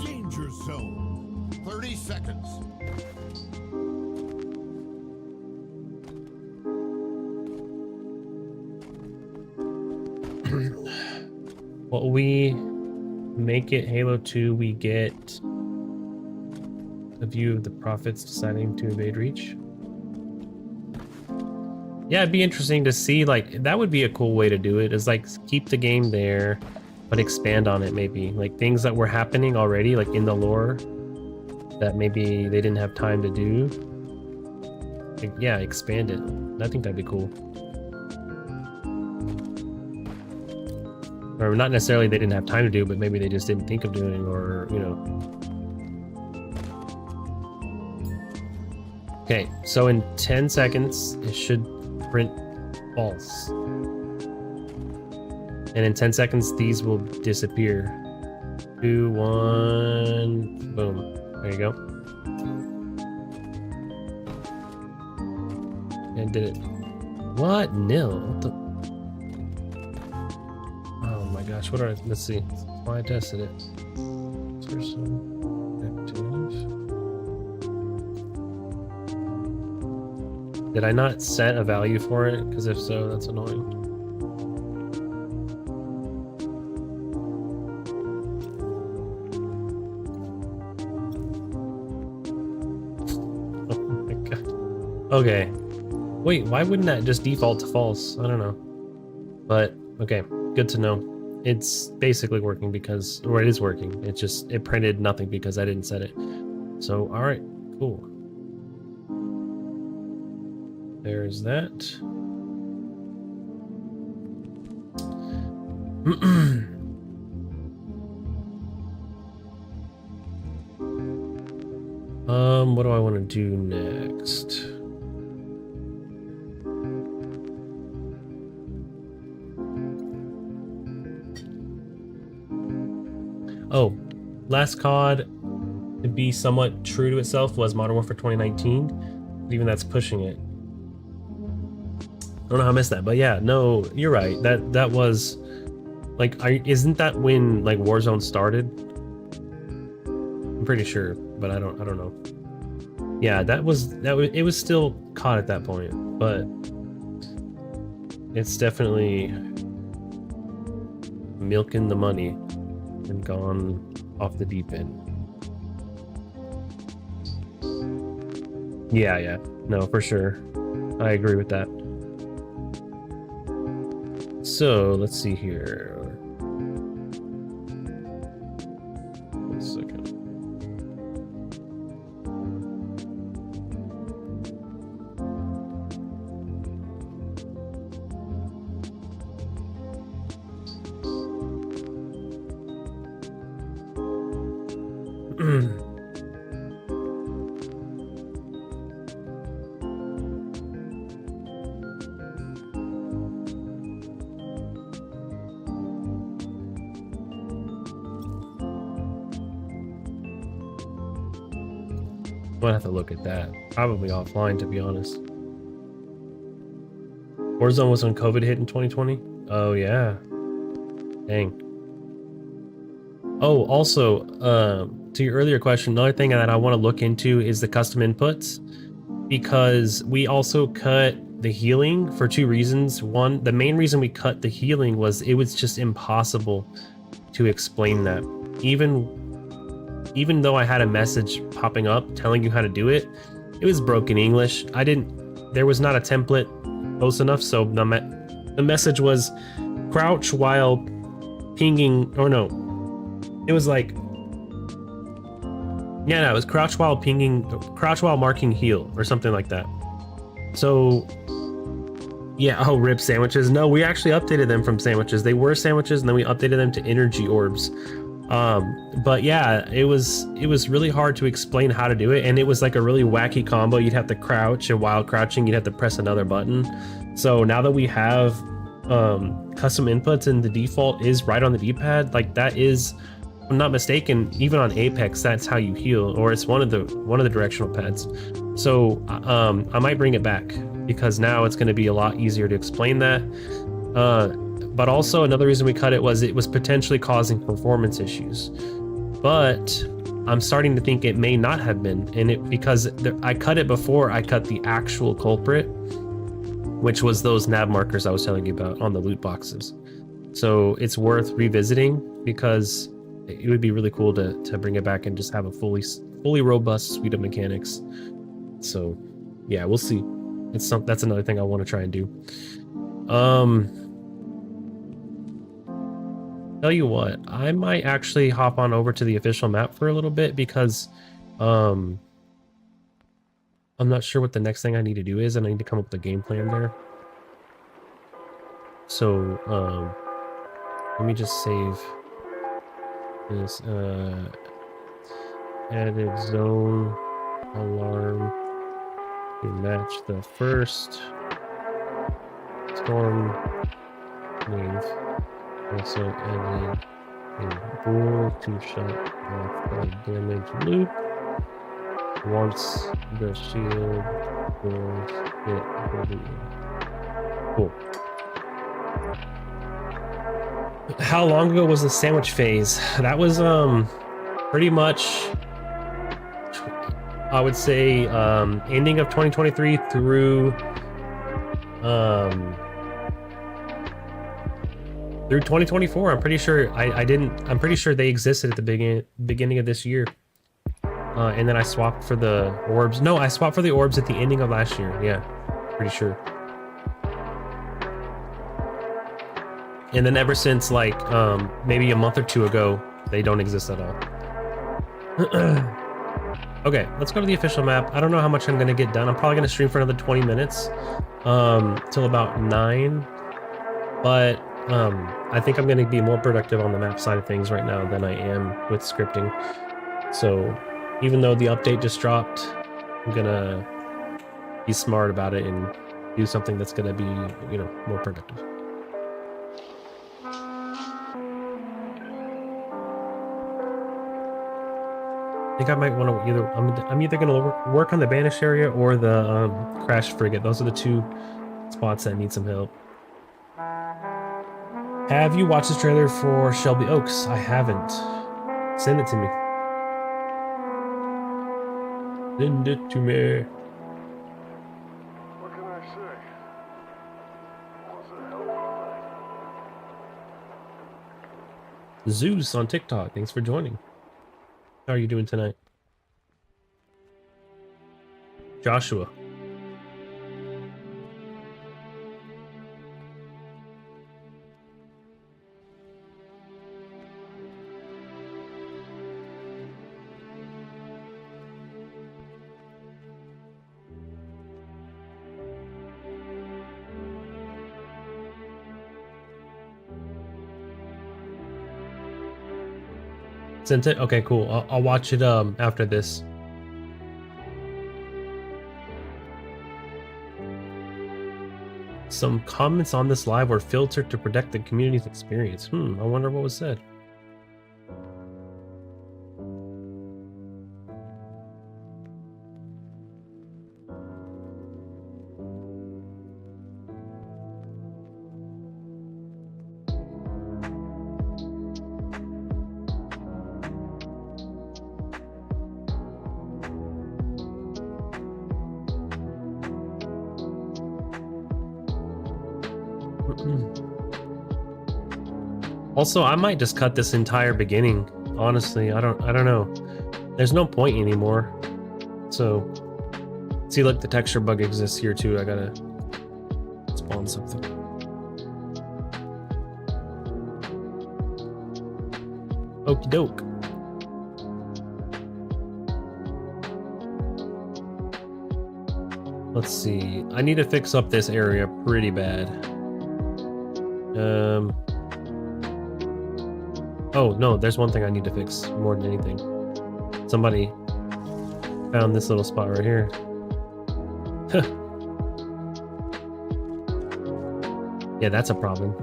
Danger zone. 30 seconds. Well, we make it Halo 2, we get a view of the prophets deciding to invade Reach. Yeah, it'd be interesting to see, like, that would be a cool way to do it, is like keep the game there, but expand on it maybe. Like things that were happening already, like in the lore, that maybe they didn't have time to do. Like, yeah, expand it. I think that'd be cool. Or not necessarily they didn't have time to do, but maybe they just didn't think of doing, or, you know. Okay, so in 10 seconds, it should print false. And in 10 seconds, these will disappear. 2, 1, boom. There you go. And did it. What? Nil? What the? Oh my gosh, what are I? Let's see. Why I tested it. First one, active. Did I not set a value for it? Because if so, that's annoying. Oh my god. Okay. Wait, why wouldn't that just default to false? I don't know. But, okay, good to know. It's basically working because, or it is working. It just, it printed nothing because I didn't set it. So, alright, cool. There's that. What do I want to do next? Oh, last COD to be somewhat true to itself was Modern Warfare 2019, but even that's pushing it. I don't know how I missed that, but yeah, no, you're right. That was like, isn't that when like Warzone started? I'm pretty sure, but I don't know. Yeah, it was still COD at that point, but it's definitely milking the money and gone off the deep end. Yeah, no, for sure. I agree with that. So, let's see here. 1 second. I'm gonna have to look at that. Probably offline, to be honest. Warzone was when COVID hit in 2020. Oh yeah. Dang. Oh, also, to your earlier question, another thing that I want to look into is the custom inputs, because we also cut the healing for two reasons. One, the main reason we cut the healing was it was just impossible to explain that. Even though I had a message popping up telling you how to do it, it was broken English. There was not a template close enough, so the message was crouch while pinging, or no, it was like, yeah, no, it was crouch while marking heal, or something like that. So, yeah, oh, rib sandwiches. No, we actually updated them from sandwiches. They were sandwiches, and then we updated them to energy orbs. But yeah, it was really hard to explain how to do it, and it was like a really wacky combo. You'd have to crouch, and while crouching, you'd have to press another button. So now that we have custom inputs and the default is right on the D-pad, like that is, if I'm not mistaken, even on Apex, that's how you heal, or it's one of the directional pads. So I might bring it back, because now it's going to be a lot easier to explain that. But also another reason we cut it was potentially causing performance issues. But I'm starting to think it may not have been, because I cut it before I cut the actual culprit, which was those nav markers I was telling you about on the loot boxes. So it's worth revisiting, because it would be really cool to bring it back and just have a fully robust suite of mechanics. So yeah, we'll see. That's another thing I want to try and do. Tell you what, I might actually hop on over to the official map for a little bit, because I'm not sure what the next thing I need to do is, and I need to come up with a game plan there. So let me just save this added zone alarm to match the first storm wave. Also added a bull to shut off the damage loop once the shield doors hit the cool. How long ago was the sandwich phase? That was pretty much, I would say, ending of 2023 through through 2024. I'm pretty sure I'm pretty sure they existed at the beginning of this year. And then I swapped for the orbs. No, I swapped for the orbs at the ending of last year. Yeah, pretty sure. And then ever since, like, maybe a month or two ago, they don't exist at all. Okay, let's go to the official map. I don't know how much I'm going to get done. I'm probably going to stream for another 20 minutes till about 9. But I think I'm going to be more productive on the map side of things right now than I am with scripting. So even though the update just dropped, I'm going to be smart about it and do something that's going to be, you know, more productive. I think I might want to I'm either going to work on the banished area or the crash frigate. Those are the two spots that need some help. Have you watched the trailer for Shelby Oaks? I haven't. Send it to me. Send it to me. What can I say? Was a hell of a night. Zeus on TikTok. Thanks for joining. How are you doing tonight? Joshua. Sent it? Okay, cool. I'll watch it after this. Some comments on this live were filtered to protect the community's experience. I wonder what was said. Also, I might just cut this entire beginning. Honestly, I don't know. There's no point anymore. So, see, look, the texture bug exists here too. I gotta spawn something. Okie doke. Let's see. I need to fix up this area pretty bad. Oh, no, there's one thing I need to fix more than anything. Somebody found this little spot right here. Yeah, that's a problem.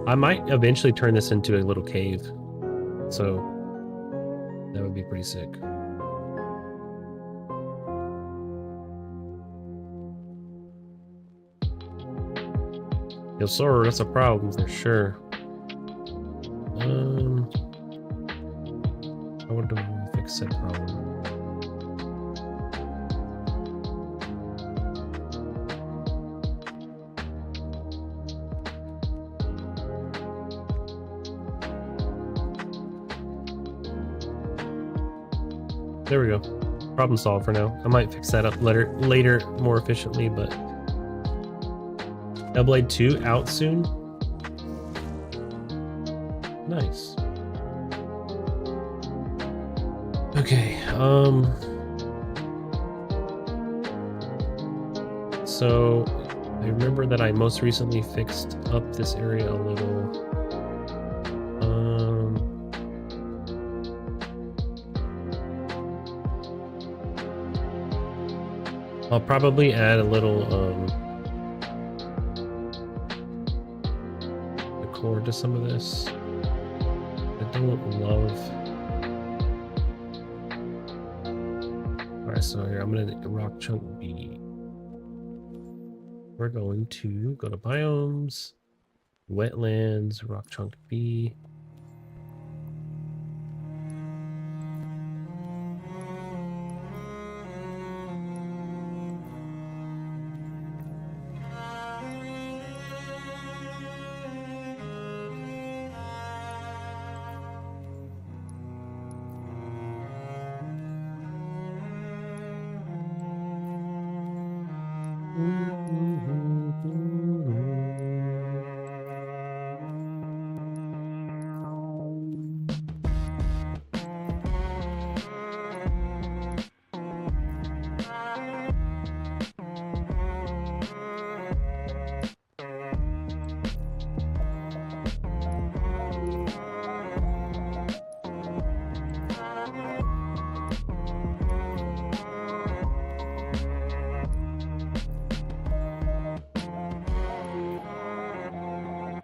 I might eventually turn this into a little cave. So that would be pretty sick. Yes, sir, that's a problem for sure. How would we fix that problem? There we go. Problem solved for now. I might fix that up later more efficiently, but Hellblade 2 out soon. Nice. Okay, so I remember that I most recently fixed up this area a little. I'll probably add a little decor to some of this. I don't love. Alright, so here I'm gonna rock chunk B. We're going to go to biomes, wetlands, rock chunk B.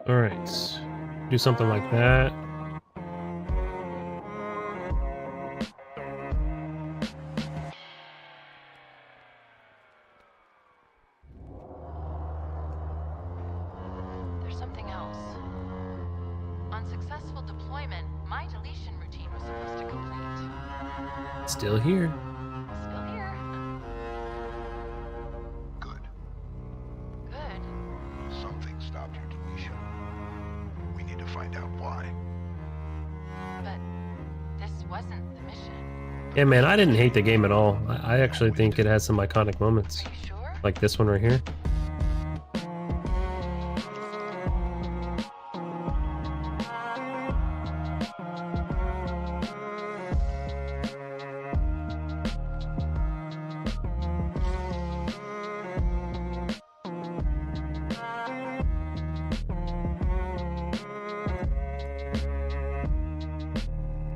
All right, do something like that. There's something else. On successful deployment, my deletion routine was supposed to complete. Still here. Still here. Good. Good. Something stopped your deletion. We need to find out why. But this wasn't the mission. Yeah, man, I didn't hate the game at all. I actually think it has some iconic moments, Are you sure? like this one right here.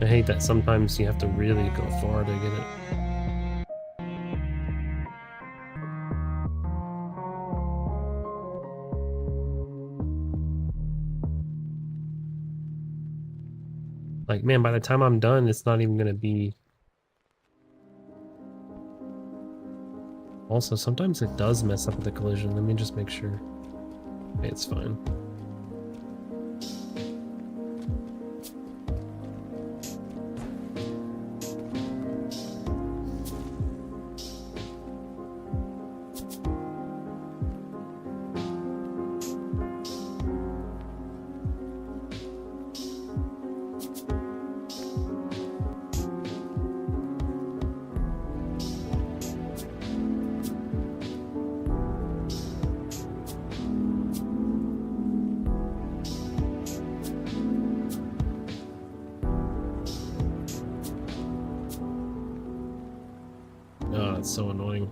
I hate that sometimes you have to really go far to get it. Like, man, by the time I'm done, it's not even gonna be... Also, sometimes it does mess up with the collision. Let me just make sure. Okay, it's fine. that's so annoying.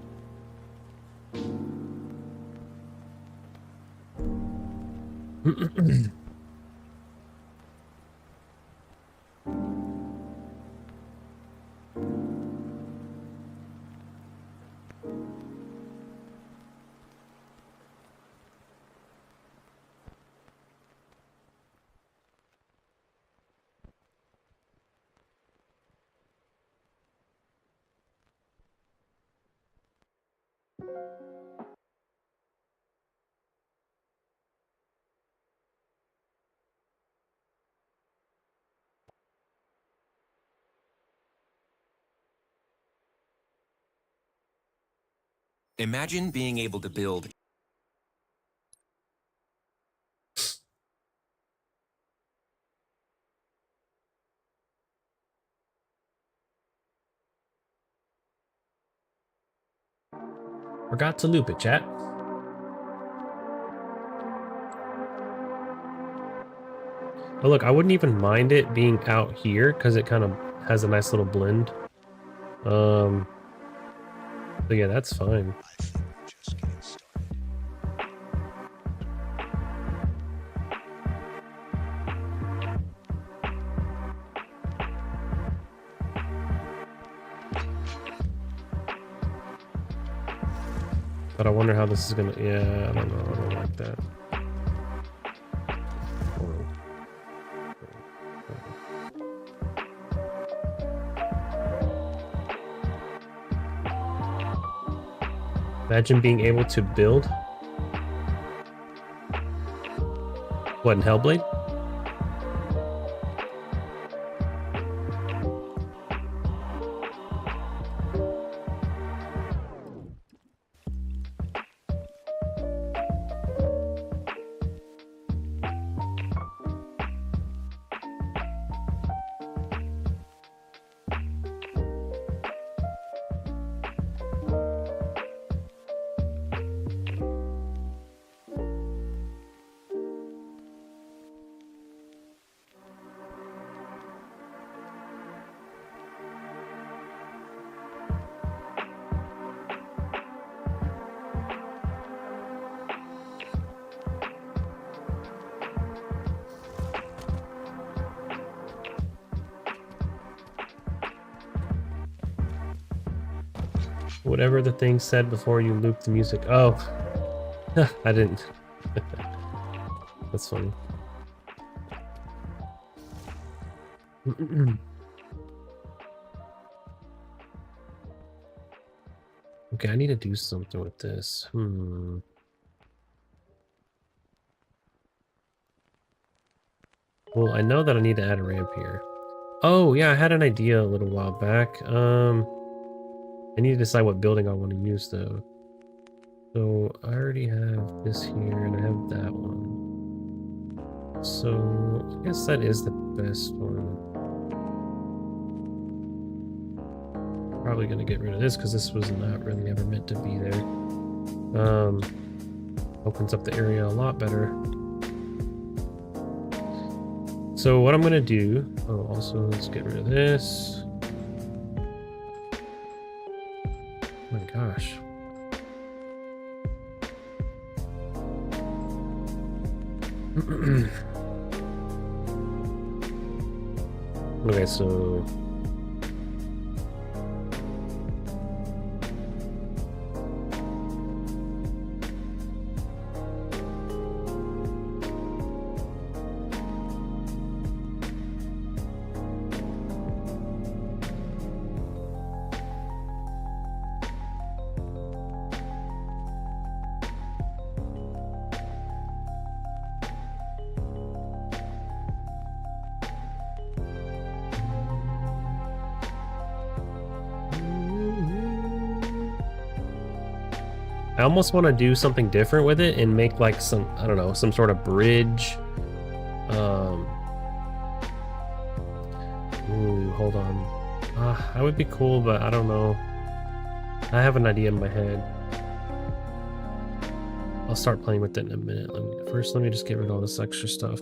Imagine being able to build Forgot to loop it, chat. Oh, look, I wouldn't even mind it being out here because it kind of has a nice little blend. So yeah, that's fine. But I wonder how this is gonna. Yeah, I don't know. I don't like that. Imagine being able to build. What, in Hellblade? Whatever the thing said before you looped the music. Oh, I didn't. That's funny. Okay, I need to do something with this. Well, I know that I need to add a ramp here. Oh, yeah, I had an idea a little while back. I need to decide what building I want to use, though. So, I already have this here, and I have that one. So, I guess that is the best one. Probably going to get rid of this, because this was not really ever meant to be there. Opens up the area a lot better. So what I'm gonna do, oh, also let's get rid of this. Oh my gosh. Okay, so I almost want to do something different with it and make like some, I don't know, some sort of bridge. Ooh, hold on. That would be cool, but I don't know. I have an idea in my head. I'll start playing with it in a minute. First, let me just get rid of all this extra stuff.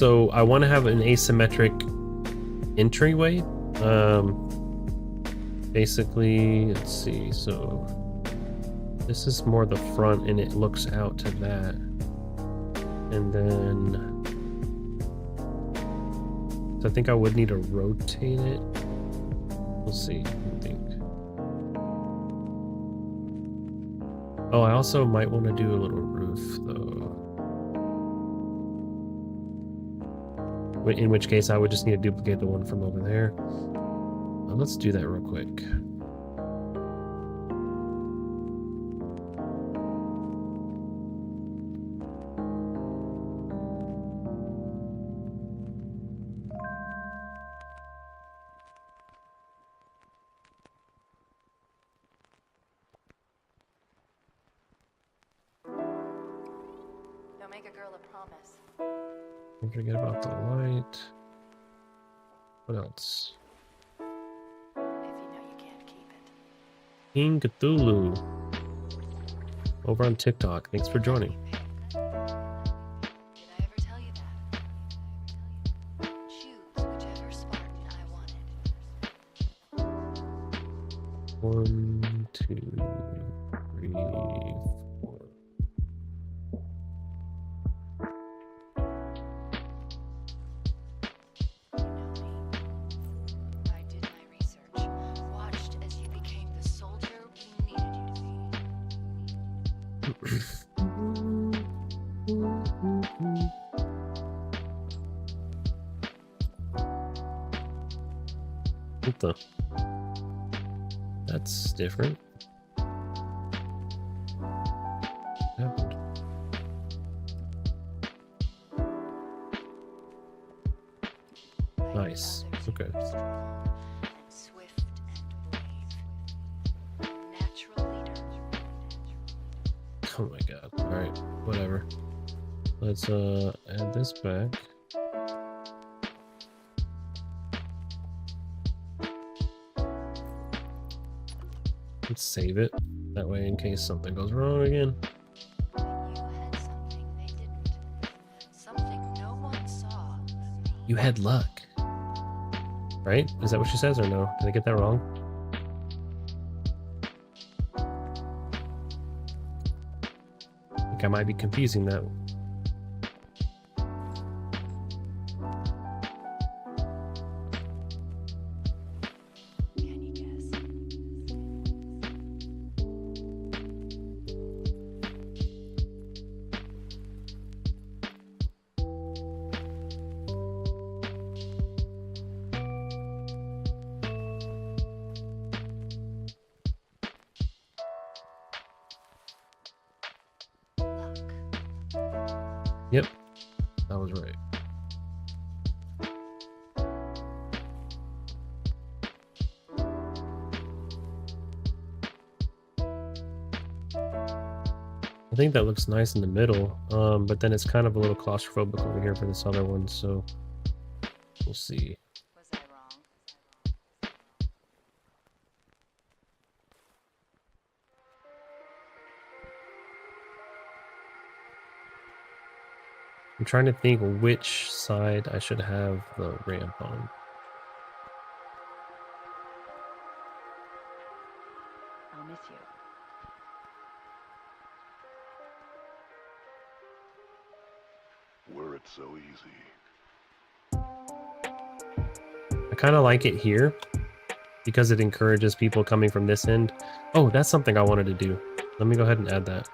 So I want to have an asymmetric entryway. Basically, let's see. So this is more the front, and it looks out to that. And then so I think I would need to rotate it. We'll see. I think. Oh, I also might want to do a little roof though. In which case I would just need to duplicate the one from over there. Let's do that real quick. Don't make a girl a promise. Don't forget about the light. What else? If you know you can't keep it. King Cthulhu. Over on TikTok. Thanks for joining. Did I ever tell you that? Choose whichever Spartan I wanted. 1, 2, 3, 4. I did my research, watched as you became the soldier we needed you to be. What the? That's different. What happened? Nice. Okay. Strong and swift and brave. A natural leader. Oh my god. Alright, whatever. Let's add this back. Let's save it. That way in case something goes wrong again. But you had something they didn't. Something no one saw. You had luck. Right? Is that what she says or no? Did I get that wrong? I think I might be confusing that. Can you guess? Luck. Yep. That was right. I think that looks nice in the middle, but then it's kind of a little claustrophobic over here for this other one, so we'll see. Was I wrong? I'm trying to think which side I should have the ramp on. I'll miss you. Were it so easy. I kind of like it here because it encourages people coming from this end. Oh, that's something I wanted to do. Let me go ahead and add that.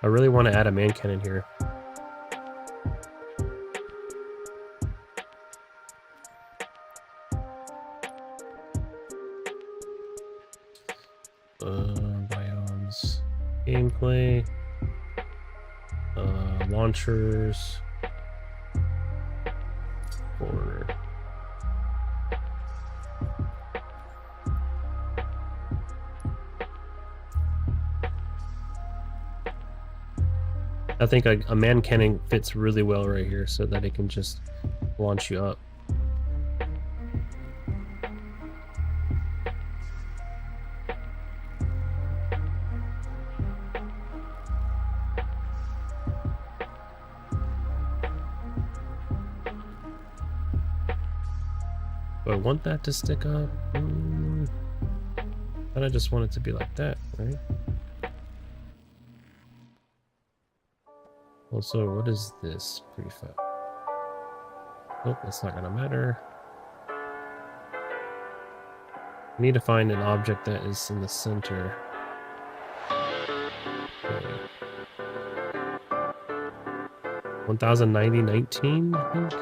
I really want to add a man cannon here. Biomes, gameplay, launchers, corner. I think a man cannon fits really well right here so that it can just launch you up. Do I want that to stick up? But I just want it to be like that, right? Also, what is this prefab? Nope, that's not gonna matter. I need to find an object that is in the center. 1090-19, I think?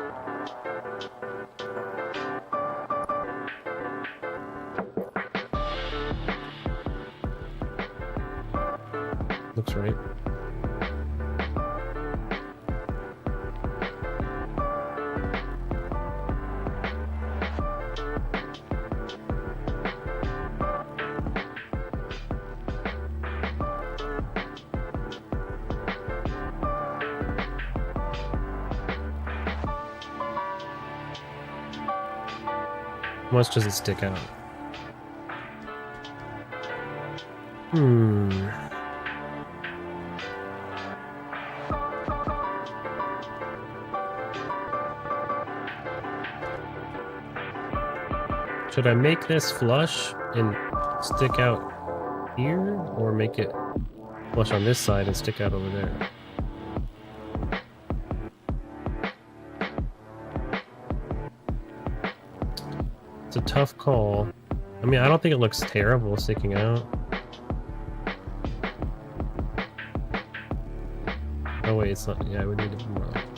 Looks right. How much does it stick out? Should I make this flush and stick out here, or make it flush on this side and stick out over there? It's a tough call. I mean, I don't think it looks terrible sticking out. Oh wait, it's not. Yeah, we need to be more like that.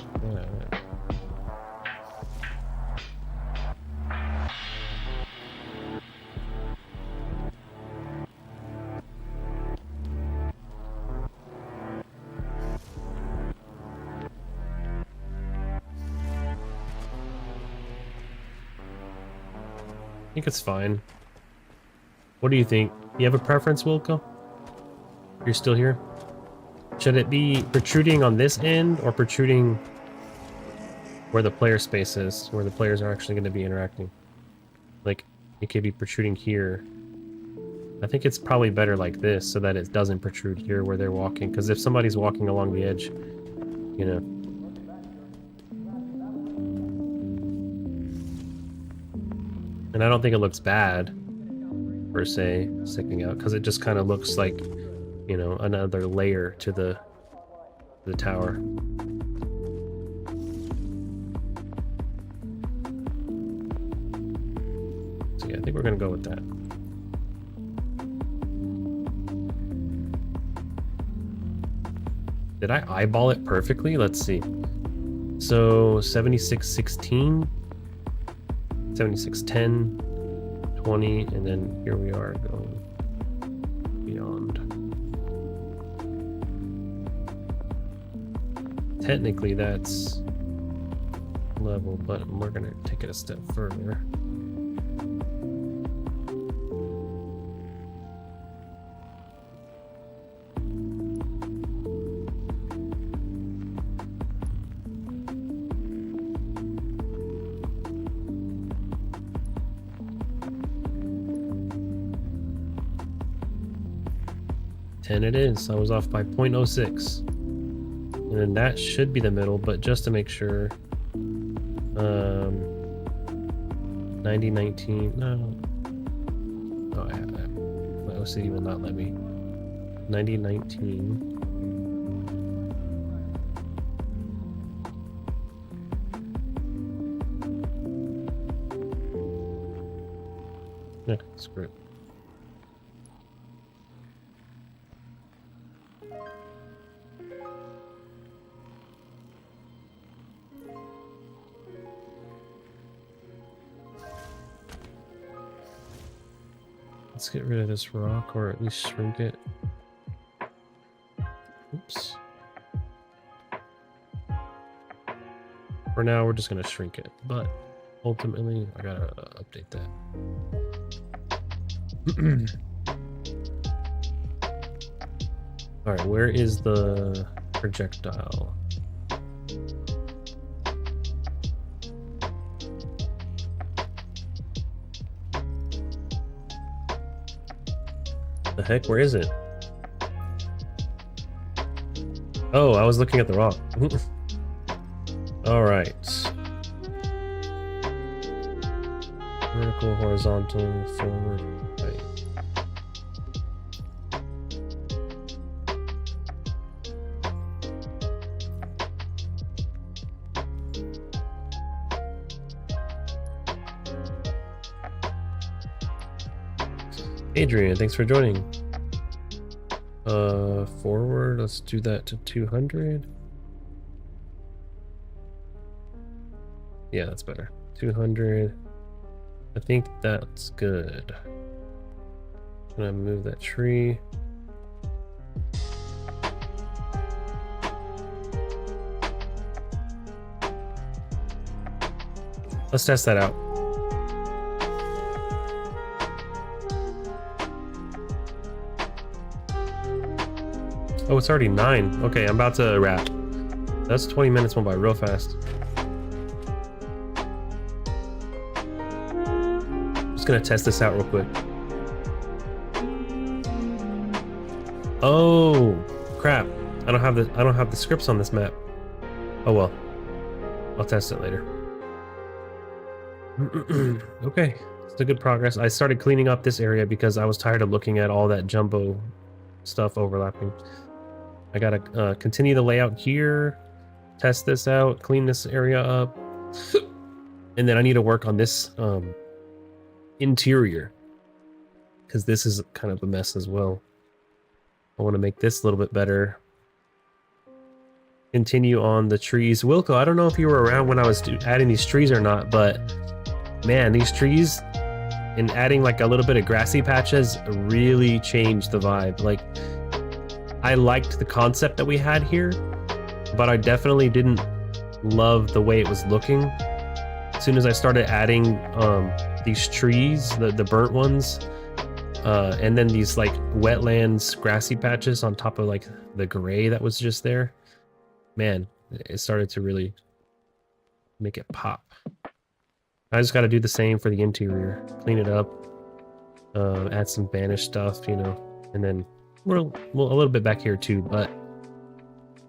I think it's fine. What do you think? You have a preference, Wilco? You're still here? Should it be protruding on this end or protruding where the player space is, where the players are actually going to be interacting? Like, it could be protruding here. I think it's probably better like this so that it doesn't protrude here where they're walking. Because if somebody's walking along the edge, you know. And I don't think it looks bad, per se, sticking out, because it just kind of looks like, you know, another layer to the tower. So yeah, I think we're gonna go with that. Did I eyeball it perfectly? Let's see. So 7616, 7610, 20, and then here we are going beyond. Technically that's level, but we're gonna take it a step further. And it is. I was off by 0.06. And then that should be the middle, but just to make sure. 9019. No. Oh, my OCD will not let me. 9019. Yeah, screw it. Let's get rid of this rock, or at least shrink it. Oops. For now, we're just gonna shrink it, but ultimately, I gotta update that. All right, where is the projectile? The heck, where is it? Oh, I was looking at the rock. All right. Vertical, horizontal, forward, right. Adrian, thanks for joining. Forward, let's do that to 200. Yeah, that's better. 200. I think that's good. I'm gonna move that tree. Let's test that out. Oh, it's already 9. Okay, I'm about to wrap. That's 20 minutes went by real fast. Just gonna test this out real quick. Oh crap! I don't have the scripts on this map. Oh well, I'll test it later. Okay, it's a good progress. I started cleaning up this area because I was tired of looking at all that jumbo stuff overlapping. I gotta continue the layout here, test this out, clean this area up, and then I need to work on this interior because this is kind of a mess as well. I want to make this a little bit better. Continue on the trees. Wilco, I don't know if you were around when I was adding these trees or not, but man, these trees and adding like a little bit of grassy patches really changed the vibe. Like, I liked the concept that we had here, but I definitely didn't love the way it was looking. As soon as I started adding these trees, the burnt ones, and then these like wetlands grassy patches on top of like the gray that was just there, man, it started to really make it pop. I just got to do the same for the interior, clean it up, add some banished stuff, you know, and then we're a little bit back here too, but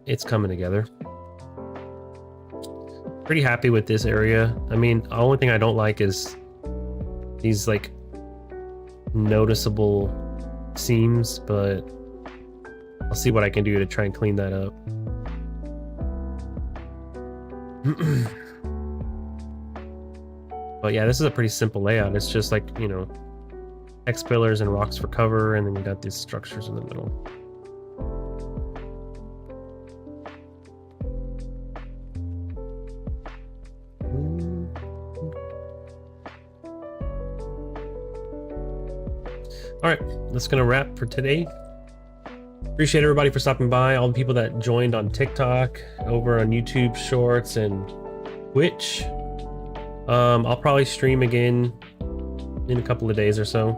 it's coming together. Pretty happy with this area. I mean, the only thing I don't like is these like noticeable seams, but I'll see what I can do to try and clean that up. But yeah, this is a pretty simple layout. It's just like, you know, X pillars and rocks for cover, and then you got these structures in the middle. All right, that's gonna wrap for today. Appreciate everybody for stopping by, all the people that joined on TikTok, over on YouTube Shorts and Twitch. I'll probably stream again in a couple of days or so.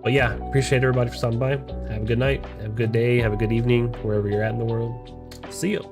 But yeah, appreciate everybody for stopping by. Have a good night, have a good day, have a good evening, wherever you're at in the world. See you.